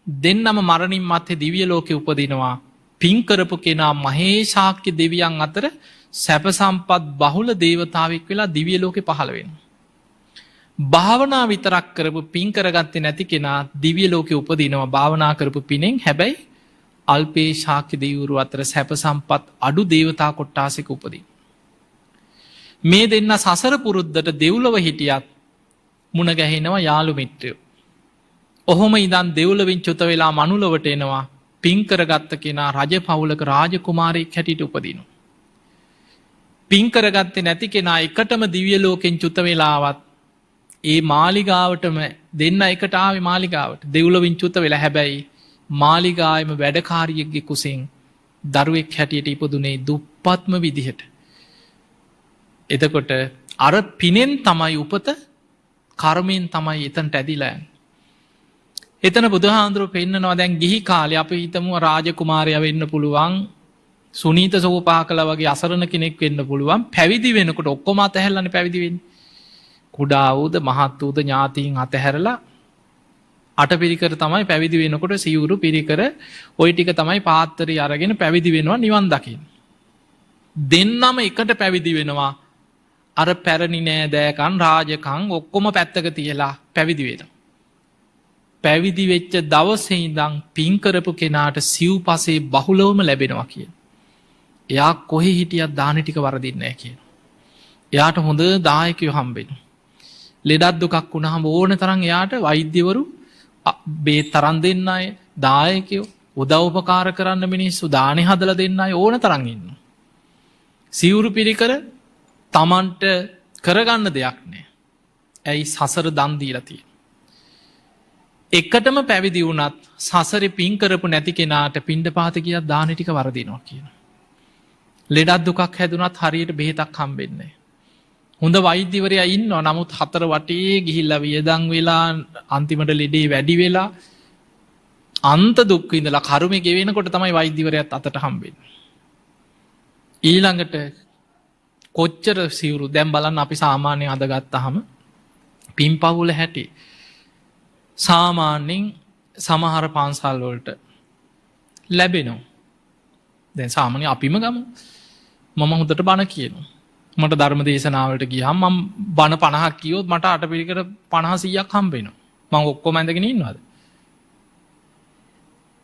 දෙන්නම මරණින් මත්තේ දිව්‍ය ලෝකේ උපදිනවා. පින් කරපු කෙනා මහේශාක්‍ය දෙවියන් අතර සැප සම්පත් බහුල දේවතාවෙක් වෙලා දිව්‍ය ලෝකේ පහළ වෙනවා. භාවනා විතරක් කරපු පින් කරගත්තේ නැති කෙනා දිව්‍ය ලෝකේ උපදිනවා භාවනා කරපු පිනෙන්. හැබැයි අල්පේ ශාක්‍ය දෙවිවරු අතර සැප සම්පත් අඩු දේවතා කොට්ටාසෙක උපදින. මේ දෙන්න සසර පුරුද්දට දෙව්ලොව හිටියත් මුණ ගැහෙනවා යාළු මිත්‍රයෝ. ඔහොම ඉදන් දෙව්ලොවින් චුත වෙලා මනුලොවට එනවා. පින් කරගත්ත කෙනා රජ පවුලක රාජකුමාරයෙක් හැටියට උපදිනවා. පින් කරගත්තේ නැති කෙනා එකටම දිව්‍ය ලෝකෙන් චුත වෙලාවත් ඒ මාලිගාවටම දෙන්න එකට ආවේ මාලිගාවට. දෙව්ලොවින් චුත වෙලා හැබැයි මාලිගාවෙම වැඩකාරියෙක්ගේ කුසෙන් දරුවෙක් හැටියට ඉපදුනේ දුප්පත්ම විදිහට. එතකොට අර පිනෙන් තමයි උපත, කර්මයෙන් තමයි එතනට ඇදිලා යන්නේ. එතන බුදුහාඳුරෝ පෙන්නනවා දැන් ගිහි කාලේ අපි හිතමු රාජකුමාරයා වෙන්න පුළුවන්, සුනීත සෝපාකලා වගේ අසරණ කෙනෙක් වෙන්න පුළුවන්. පැවිදි වෙනකොට ඔක්කොම අතහැරලානේ පැවිදි වෙන්නේ. කුඩා වූද මහත් වූද ඥාතීන් අතහැරලා අටපිරිකර තමයි පැවිදි වෙනකොට සිවුරු පිරිකර ওই ටික තමයි පාත්‍රය අරගෙන පැවිදි වෙනවා නිවන් දකින්න. දෙන්නම එකට පැවිදි වෙනවා. අර පැරණි නෑදෑකන් රාජකම් ඔක්කොම පැත්තක තියලා පැවිදි වෙනවා. පැවිදි වෙච්ච දවසේ ඉඳන් පින් කරපු කෙනාට සිව්පසේ බහුලවම ලැබෙනවා කියන. එයා කොහේ හිටියත් දාන ටික වරදින්නේ නැහැ කියන. එයාට හොඳ දායකයෝ හම්බෙනවා. ලෙඩක් දුකක් වුණාම ඕන තරම් එයාට වෛද්‍යවරු බේත් තරම් දෙන්න අය, දායකයෝ උදව් උපකාර කරන්න මිනිස්සු දානේ හදලා දෙන්න අය ඕන තරම් ඉන්නවා. සිවුරු පිරිකර තමන්ට කරගන්න දෙයක් නෑ. ඇයි සසර දන් දීලා තියෙන්නේ. එකටම පැවිදි වුණත් සසරේ පින් කරපු නැති කෙනාට පිණ්ඩපාත ගියත් දාන ටික වරදිනවා කියන. ලෙඩක් දුකක් හැදුනත් හරියට බෙහෙතක් හම්බෙන්නේ නැහැ. හොඳ වෛද්‍යවරයා ඉන්නවා. නමුත් හතර වටේ ගිහිල්ලා වියදම් වෙලා අන්තිමට ලෙඩේ වැඩි වෙලා අන්ත දුක් විඳලා කර්මෙ ගෙවෙනකොට තමයි වෛද්‍යවරයාත් අතට හම්බෙන්නේ. ඊළඟට කොච්චර සිවුරු දැන් බලන්න අපි සාමාන්‍යයෙන් අද ගත්තාම පින්පවුල හැටි සාමාන්‍යයෙන් සමහර පන්සල් වලට ලැබෙනවා. දැන් සාමාන්‍ය අපිම ගමු. මම හොඳට බණ කියනවා. මට ධර්ම දේශනාවලට ගියාම මම බණ 50ක් කියොත් මට අටපිරිකර 50 100ක් හම්බ වෙනවා. මම ඔක්කොම ඇඳගෙන ඉන්නවද?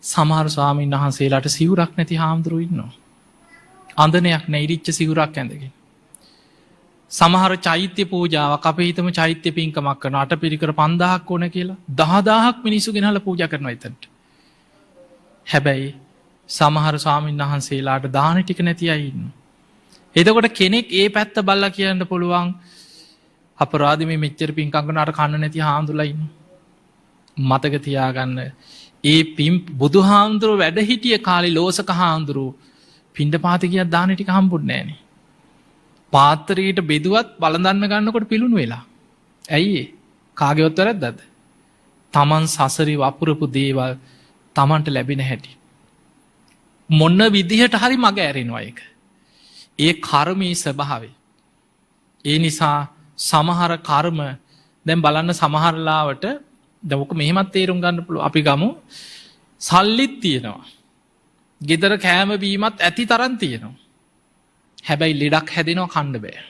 සමහර ස්වාමීන් වහන්සේලාට සිවුරක් නැති හාමුදුරුවෝ ඉන්නවා. අඳනයක් නැරිච්ච සිවුරක් ඇඳගෙන. සමහර චෛත්‍ය පූජාවක් අපි හිතමු චෛත්‍ය පින්කමක් කරන අටපිරිකර 5000ක් ඕන කියලා 10000ක් මිනිස්සු ගෙනහලා පූජා කරනවා එතනට. හැබැයි සමහර ස්වාමීන් වහන්සේලාට දාන ටික නැති අය ඉන්නවා. එතකොට කෙනෙක් ඒ පැත්ත බලලා කියන්න පුළුවන් අපරාධ මේ මෙච්චර පින්කම් කරන අර කන්න නැති හාමුදුරුවෝ ඉන්නවා. මතක තියාගන්න ඒ පින් බුදුහාමුදුරුවෝ වැඩ හිටිය කාලේ ලෝසක හාමුදුරුවෝ පිණ්ඩපාත ගියත් දාන ටික හම්බුන්නේ නැහනේ. පාත්‍රයට බෙදුවත් බලඳන්න ගන්නකොට පිලුණු වෙලා. ඇයි කාගේවත් වැරද්දද? තමන් සසරේ වපුරපු දේවල් තමන්ට ලැබෙන හැටි. මොන විදිහට හරි මග ඇරෙනවා ඒක. ඒ කර්මයේ ස්වභාවය. ඒ නිසා සමහර කර්ම දැන් බලන්න සමහරලාවට දැන් ඔක මෙහෙමත් තේරුම් ගන්න පුළුවන්. අපි ගමු සල්ලිත් තියෙනවා. ගෙදර කෑම බීමත් ඇති තරම් තියෙනවා. හැබැයි ලෙඩක් හැදෙනවා කන්න බෑ.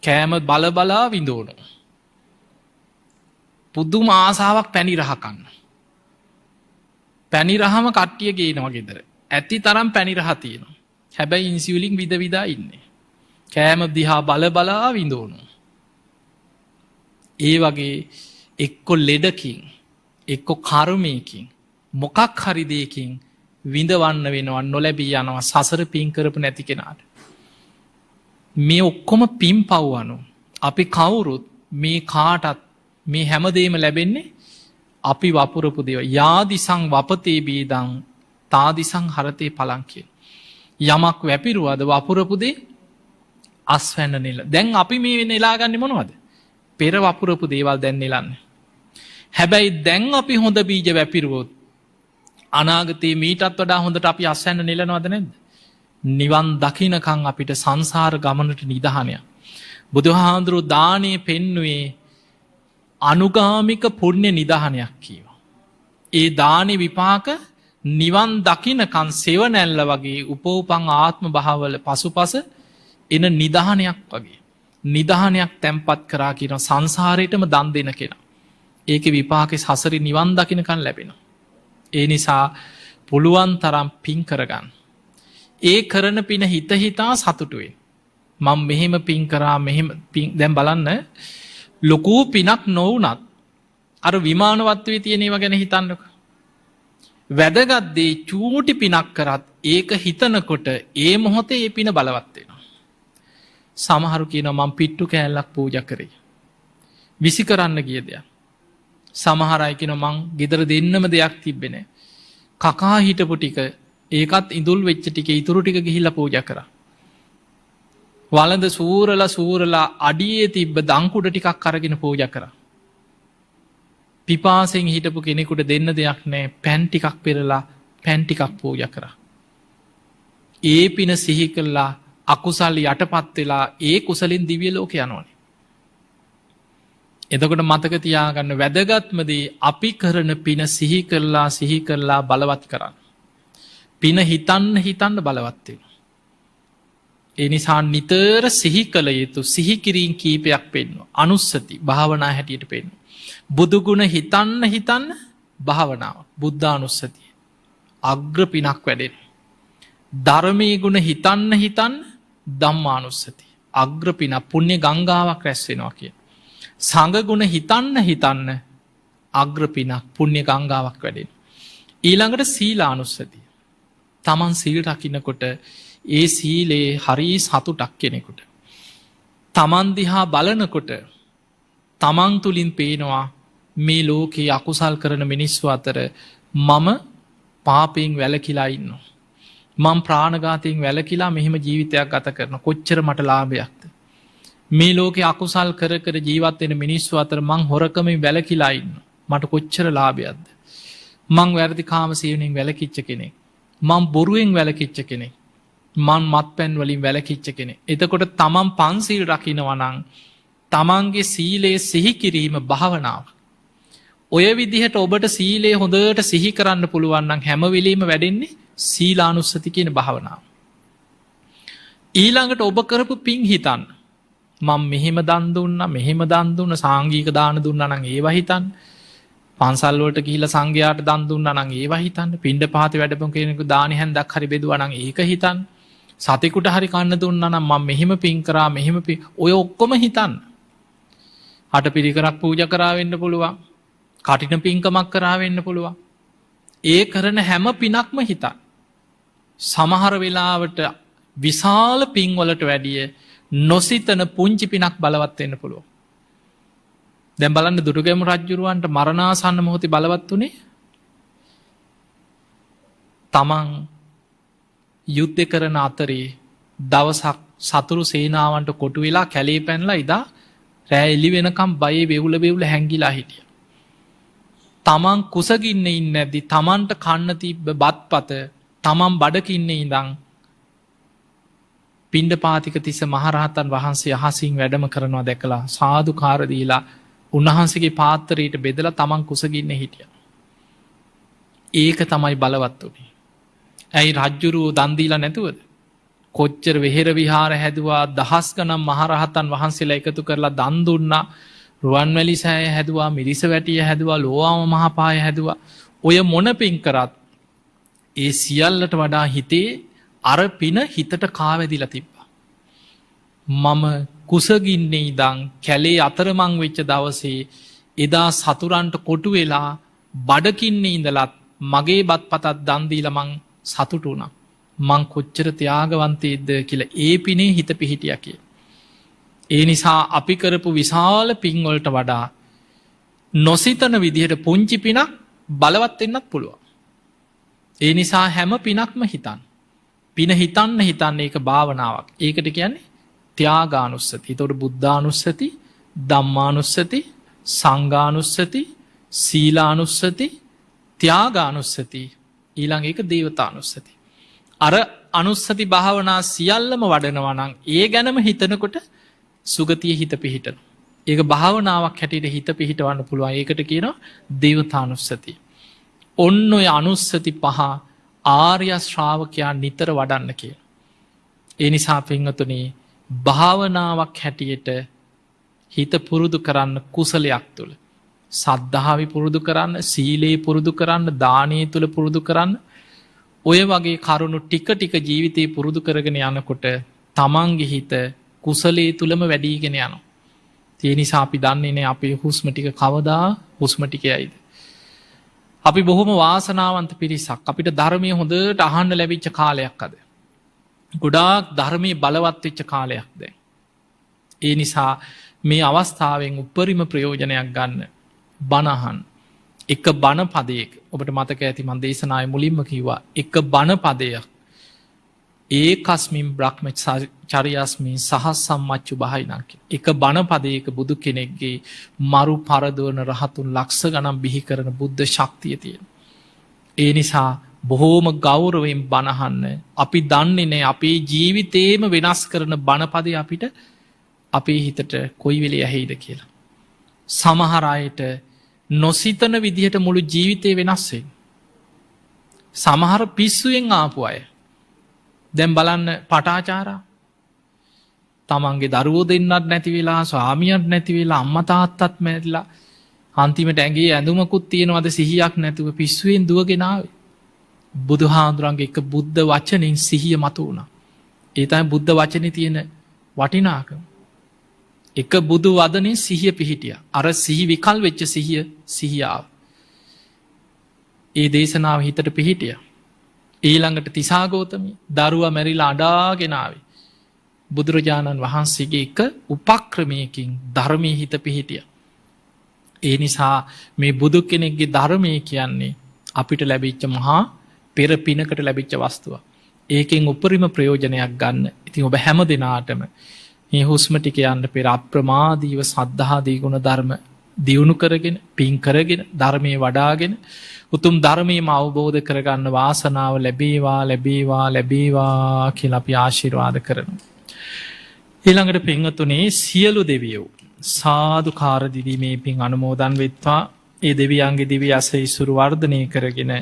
කෑම බල බලා විඳවනවා. පුදුම ආසාවක් පැණි රහ කන්න. පැණි රහම කට්ටිය ගේනවා ගෙදර. ඇති තරම් පැණි රහ තියෙනවා. හැබැයි ඉන්සියුලින් විද විදා ඉන්නේ. කෑම දිහා බල බලා විඳවනවා. ඒ වගේ එක්ක ලෙඩකින් එක්ක කර්මයකින් මොකක් හරි දෙයකින් විඳවන්න වෙනවා නොලැබී යනවා සසර පින් කරපු නැති කෙනාට. මේ ඔක්කොම පින් පව්වනු. අපි කවුරුත් මේ කාටත් මේ හැමදේම ලැබෙන්නේ අපි වපුරපු දේවල්. යාදිසං වපතේ බීදං තාදිසං හරතේ පලං කියන. යමක් වැපිරුවද වපුරපු දේ අස්වැන්න නෙල. දැන් අපි මේ නෙලා ගන්නේ මොනවද? පෙර වපුරපු දේවල් දැන් නෙලන්නේ. හැබැයි දැන් අපි හොඳ බීජ වැපිරුවොත් අනාගතයේ මීටත් වඩා හොඳට අපි අස්වැන්න නෙලනවද නැද්ද? නිවන් දකින්නකම් අපිට සංසාර ගමනට නිදහනයක්. බුදුහාඳුරෝ දානේ පෙන්නුවේ අනුගාමික පුණ්‍ය නිදහනයක් කියනවා. ඒ දානේ විපාක නිවන් දකින්නකම් සෙවණැල්ල වගේ උපෝපං ආත්ම භාවවල පසුපස එන නිදහනයක් වගේ. නිදහනයක් තැම්පත් කරා කියන සංසාරයටම දන් දෙන කෙනා. ඒකේ විපාකේ සසරේ නිවන් දකින්නකම් ලැබෙනවා. ඒ නිසා පුළුවන් තරම් පින් කරගන්න. ඒ කරන පින හිත හිතා සතුටු වෙන්න. මම මෙහෙම පින් කරා මෙහෙම පින් දැන් බලන්න ලොකු පිනක් නොවුනත් අර විමානවත්වයේ තියෙනව ගැන හිතන්නක. වැදගත්දේ චූටි පිනක් කරත් ඒක හිතනකොට ඒ මොහොතේ ඒ පින බලවත්වෙනවා. සමහරු කියන මං පිට්ටු කෑල්ලක් පූජ කරේ. විසි කරන්න ගිය දෙයක්. සමහරයිකෙන මං ගෙදර දෙන්නම දෙයක් තිබෙන. කකා හිටපු ටික ඒකත් ඉඳුල් වෙච්ච ටික ඉතුරු ටික ගිහිල්ල පූජ කර. වලද සූරලා අඩියේ තිබ්බ දංකුඩ ටිකක් කරගෙන පූජ කර. පිපාසෙන් හිටපු කෙනෙකුට දෙන්න දෙයක් නෑ පැන් ටිකක් පෙරලා පැන් ටිකක් පූජ කර. ඒ පින සිහි කල්ලා අකුසල් යටපත් වෙලා ඒ කුසලින් දිවිය ලෝක යනවනේ. එතකොට මතක තියාගන්න වැදගත්මදී අපි කරන පින සිහි කරලා බලවත් කරන්න. පින හිතන්න බලවත්වෙන. එනිසා නිතර සිහි කළ යුතු සිහිකිරීන් කීපයක් පෙන්ව. අනුස්සති භාවනා හැටියට පෙන්ව. බුදුගුණ හිතන්න භාවනාව බුද්ධානුස්සතිය. අග්‍ර පිනක් වැඩෙන. ධර්මී ගුණ හිතන්න ධම්මානුස්සති. අග්‍ර පින පුුණ්‍ය ගංගාවක් රැස්වෙනවා කිය. සඟගුණ හිතන්න අග්‍ර පිනක් පුුණ්‍ය ගංගාවක් වැඩෙන. ඊළඟට සීලානුස්සතිය. තමන් සීල් රකින්නකොට ඒ සීලේ හරි සතුටක් කෙනෙකුට. තමන්දිහා බලනකොට තමන් තුළින් පේනවා මේ ලෝකයේ අකුසල් කරන මිනිස්ව අතර මම පාපයෙන් වැලකිලා ඉන්න. මං ප්‍රාණගාතයෙන් වැලකිලා මෙහෙම ජීවිතයක් ගත කරන කොච්චර මට ලාභයක්ද. මේ ලෝක අකුසල් කර ජීවත්වෙන මිනිස්ව අතර මං හොරකමින් වැලකිලා ඉන්න මට කොච්චර ලාභයක්ද. මං වැරදි කාම සීවනින් වැලකිච්ච කෙනෙක්. මං බොරුවෙන් වැලකිච්ච කෙනෙක්. මන් මත් පැන් වලින් වැලකිච්ච කෙනෙ. එතකොට තමන් පන්සීල් රකිනවනං තමන්ගේ සීලේ සිහිකිරීම භාවනාව. ඔය විදිහට ඔබට සීලේ හොඳට සිහි කරන්න පුළුවන්නම් හැමවිලීම වැඩෙන්නේ සීලානුස්සති කියන භාවනාව. ඊළඟට ඔබ කරපු පින් හිතන්න. මං මෙහෙම දන්දුන්න මෙහෙම දන්දුන්න සාංගීක දාන දුන්න නං ඒවා හිතන් පන්සල්ලෝට කියල සංඝයාට දන්දුන්න නං ඒවා හිතන්න පින්ඩ පාති වැඩපු කෙනෙකු දානි හැන්දක් හරි බෙදුවනං ඒක හිතන් සතිකුට හරි කන්න දුන්න නම් මං මෙහෙම පින් කරා මෙහෙම ඔය ඔක්කොම හිතන්න. හට පිරිකරක් පූජ කරාවෙන්න පුළුවන් කටින පින්කමක් කරාවෙන්න පුළුවන්. ඒ කරන හැම පිනක්ම හිතා. සමහර වෙලාවට විශාල පින්වලට වැඩිය නොසිතන පුංචි පිනක් බලවත්වෙන්න පුළුව. දැම් බලන්න දුටුගැම රජ්ජුරුවන්ට මරණාසන්න මොහොති බලවත් වනේ තමන් යුද්ධ කරන අතරේ දවසක් සතුරු සේනාවන්ට කොටු වෙලා කැලේ පැන්ලා ඉදා රෑල්ලි වෙනකම් බයේ වෙවුල හැංගිලා හිටිය. තමන් කුසගින්න ඉන්න ඇදදි තමන්ට කන්න තිබ්බ බත් පත තමන් බඩකින්න ඉඳං පින්ඩ පාතික තිස මහරහතන් වහන්සේ අහසින් වැඩම කරනවා දැකලා සාධු කාරදීලා උන්වහන්සගේ පාත්තරයට බෙදල තමන් කුසගින්න හිටිය. ඒක තමයි බලවත් වනේ. ඇයි රජ්ජුරුව දන්දීලා නැතුවද. කොච්චර වෙහෙර විහාර හැදවා දහස් ගනම් මහරහතන් වහන්සේලා එකතු කරලා දන්දුන්නා රුවන්වැලි සෑය හැදවා මිරිස වැටිය හැදවා ලෝවාම මහපාය හැදවා ඔය මොන පින් කරත් ඒ සියල්ලට වඩා හිතේ අර පින හිතට කාවැදිල තිබ්බා. මම කුසගින්නේ ඉදං කැලේ අතරමං වෙච්ච දවසේ එදා සතුරන්ට කොටු වෙලා බඩකින්නේ ඉඳලත් මගේ බත් පතත් දන්දීලමං සතුට වුණා. මං කොච්චර ත්‍යාගවන්තයේද කියලා ඒ පිනේ හිත පිහිටිය කිය. ඒ නිසා අපි කරපු විශාල පින්වලට වඩා නොසිතන විදිහට පුංචි පිනක් බලවත් එන්නත් පුළුවන්. ඒ නිසා හැම පිනක්ම හිතන්. පින හිතන්න ඒක භාවනාවක්. ඒකට කියන්නේ ත්‍යාගානුස්සති. එතකොට බුද්ධානුස්සති, ධම්මානුස්සති, සංඝානුස්සති, සීලානුස්සති, ත්‍යාගානුස්සති, ඊළඟ එක දේවතානුස්සති. අර අනුස්සති භාවනා සියල්ලම වඩනවා නම් ඒ ගැනම හිතනකොට සුගතිය හිත පිහිටන. ඒක භාවනාවක් හැටියට හිත පිහිටවන්න පුළුවන්. ඒකට කියනවා දේවතානුස්සතිය. ඔන්න ඔය අනුස්සති පහ ආර්ය ශ්‍රාවකයා නිතර වඩන්න කිය. ඒ නිසා පින්වතුනි භාවනාවක් හැටියට හිත පුරුදු කරන්න කුසලයක් තුළ සද්ධාවි පුරුදු කරන්න, සීලේ පුරුදු කරන්න, දානයේ තුළ පුරුදු කරන්න, ඔය වගේ කරුණු ටික ටික ජීවිතේ පුරුදු කරගෙන යනකොට තමන්ගේ හිත කුසලයේ තුළම වැඩීගෙන යනවා. ඒ නිසා අපි දන්නේ නැහැ අපේ හුස්ම ටික කවදා හුස්ම ටිකයයිද. අපි බොහොම වාසනාවන්ත පිරිසක් අපිට ධර්මය හොඳට අහන්න ලැබිච්ච කාලයක් අද. ගොඩාක් ධර්මය බලවත්වෙච්ච කාලයක් දැන්. ඒ නිසා මේ අවස්ථාවෙන් උපරිම ප්‍රයෝජනයක් ගන්න බණහන් එක බණ පදයක ඔබට මතක ඇති මන් දේශනාය මුලින්ම කිව්වා එක බණ පදයක් ඒ කස්මින් බ්‍රහ්ම චරියස්මින් සහස් සම්මච්චු බහිනක් එක බණ පදයක බුදු කෙනෙක්ගේ මරු පරදුවන රහතුන් ලක්ෂ ගනම් බිහි කරන බුද්ධ ශක්තිය තියෙන. ඒ නිසා බොහෝම ගෞරවයෙන් බණහන්න අපි දන්නේ නෑ අපේ ජීවිතේම වෙනස් කරන බණපදය අපිට අපේ හිතට කොයි වෙලේ ඇහෙයිද කියලා. සමහර අයට නොසිතන විදිහට මුළු ජීවිතය වෙනස්සේ. සමහර පිස්සුවෙන් ආපු අය. දැම් බලන්න පටාචාරා තමන්ගේ දරුවෝ දෙන්නත් නැති වෙලා ස්වාමියත් නැති වෙලා අම්මතාත්තත් මැරිලා අන්තිමට ඇගේ ඇඳුමකුත් තියෙනවද සිහියක් නැතුව පිස්සුවෙන් දුවගෙනාවේ. බුදු හාමුදුරන්ගේ එක බුද්ධ වචනින් සිහිය මතු වුණා. ඒ තමයි බුද්ධ වචනේ තියෙන වටිනාකම. එක බුදු වදනේ සිහිය පිහිටිය. අර සිහි විකල් වෙච්ච සිහියාව. ඒ දේශනාව හිතට පිහිටිය. ඊළඟට තිසාගෝතමි දරුවා මැරිලා අඩාගෙනාවේ. බුදුරජාණන් වහන්සේගේ එක උපක්‍රමයකින් ධර්මය හිත පිහිටිය. ඒ නිසා මේ බුදු කෙනෙක්ගේ ධර්මය කියන්නේ අපිට ලැබිච්ච මහා පෙර පිනකට ලැබිච්ච වස්තුව. ඒකෙන් උපරිම ප්‍රයෝජනයක් ගන්න. ඉතින් ඔබ හැම දෙනාටම මේ හුස්ම ටික යන්න පෙර අප්‍රමාදීව සද්ධාදී ගුණ ධර්ම දියුණු කරගෙන පින් කරගෙන ධර්මයේ වඩාගෙන උතුම් ධර්මයේම අවබෝධ කරගන්න වාසනාව ලැබේවා ලැබේවා ලැබේවා කියලා අපි ආශිර්වාද කරනවා. ඊළඟට පින්වතුනේ සියලු දෙවියෝ සාදුකාර දිවීමේ පින් අනුමෝදන් වෙත්වා. ඒ දෙවියන්ගේ දිව්‍ය අසීසුරු වර්ධනය කරගෙන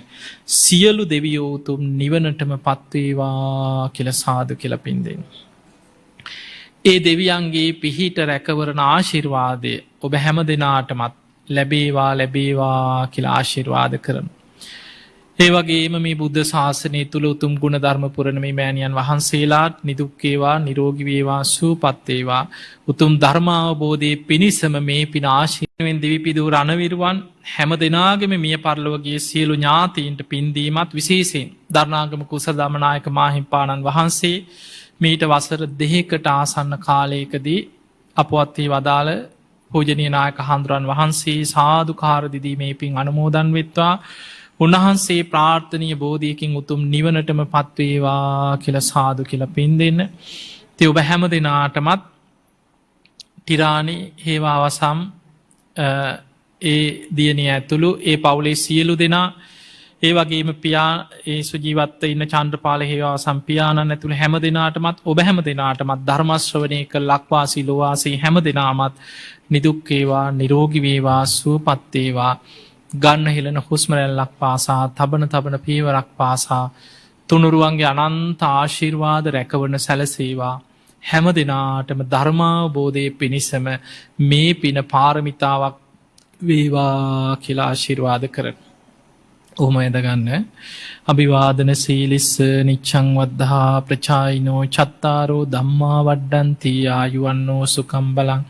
සියලු දෙවියෝ උතුම් නිවනටම පත්වේවා කියලා සාදු කියලා පින් දෙන්න. ඒ දෙවියන්ගේ පිහිට රැකවරණ ආශිර්වාදය ඔබ හැම දෙනාටමත් ලැබේවා ලැබේවා කියලා ආශිර්වාද කරමු. ඒ වගේම මේ බුද්ධ ශාසනය තුළ උතුම් ගුණ ධර්ම පුරණ මේ මෑණියන් වහන්සේලාත් නිදුක් වේවා නිරෝගී වේවා සුවපත් වේවා. උතුම් ධර්මාවබෝධයේ පිණිසම මේ පින ආශිර්වාදයෙන් දිවිපිදූ රණවිරුවන් හැම දෙනාගේම මිය පරලොවගේ සියලු ඥාතීන්ට පින් දීමත් විශේෂයෙන් දරණාගම කුසදමනායක මාහිම්පාණන් වහන්සේ මීට වසර 2කට ආසන්න කාලයකදී අපවත් වී වදාළ පූජනීය නායක හඳුරන් වහන්සේ සාදුකාර දීමේ පින් අනුමෝදන් වෙත්වා. උන්වහන්සේ ප්‍රාර්ථනීය බෝධියකින් උතුම් නිවනටම පත්වේවා කියලා සාදු කියලා පින් දෙන්න. ඉතින් ඔබ හැම දිනාටමත් තිරාණි හේවාවසම් ඒ දියණිය ඇතුළු ඒ පවුලේ සියලු දෙනා ඒ වගේම පියා ඒ සුජීවත්ව ඉන්න චන්ද්‍රපාල හේවාවසම් පියාණන් ඇතුළු හැම දිනාටමත් ඔබ හැම දිනාටමත් ධර්ම ශ්‍රවණය කළ ලක්වාසී ලෝවාසී හැම දිනාමත් නිදුක් වේවා නිරෝගී වේවා සුවපත් වේවා. ගන්න හෙලන හුස්ම රැල්ලක් පාසා තබන පියවරක් පාසා තුනුරුවන්ගේ අනන්ත ආශිර්වාද රැකවරණ සැලසේවා. හැම දිනාටම ධර්මාවබෝධයේ පිණිසම මේ පින පාරමිතාවක් වේවා කියලා ආශිර්වාද කරන. ඔහොම යදගන්න. අභිවාදන සීලිස්ස නිච්ඡං වද්ධා ප්‍රචායිනෝ චත්තාරෝ ධම්මා වඩ්ඩಂತಿ ආයුවන්නෝ සුඛං බලං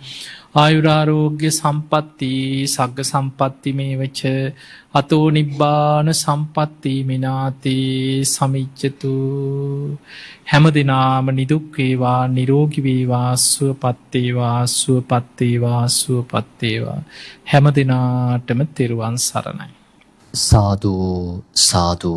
ආයුරාරෝග්‍ය සම්පatti සග්ග සම්පatti මේවච අතෝ නිබ්බාන සම්පatti මිනාති සමිච්ඡතු. හැම දිනාම නිදුක් වේවා නිරෝගී වේවා සුවපත් වේවා සුවපත් වේවා සුවපත් වේවා. හැම දිනාටම තෙරුවන් සරණයි. සාදු සාදු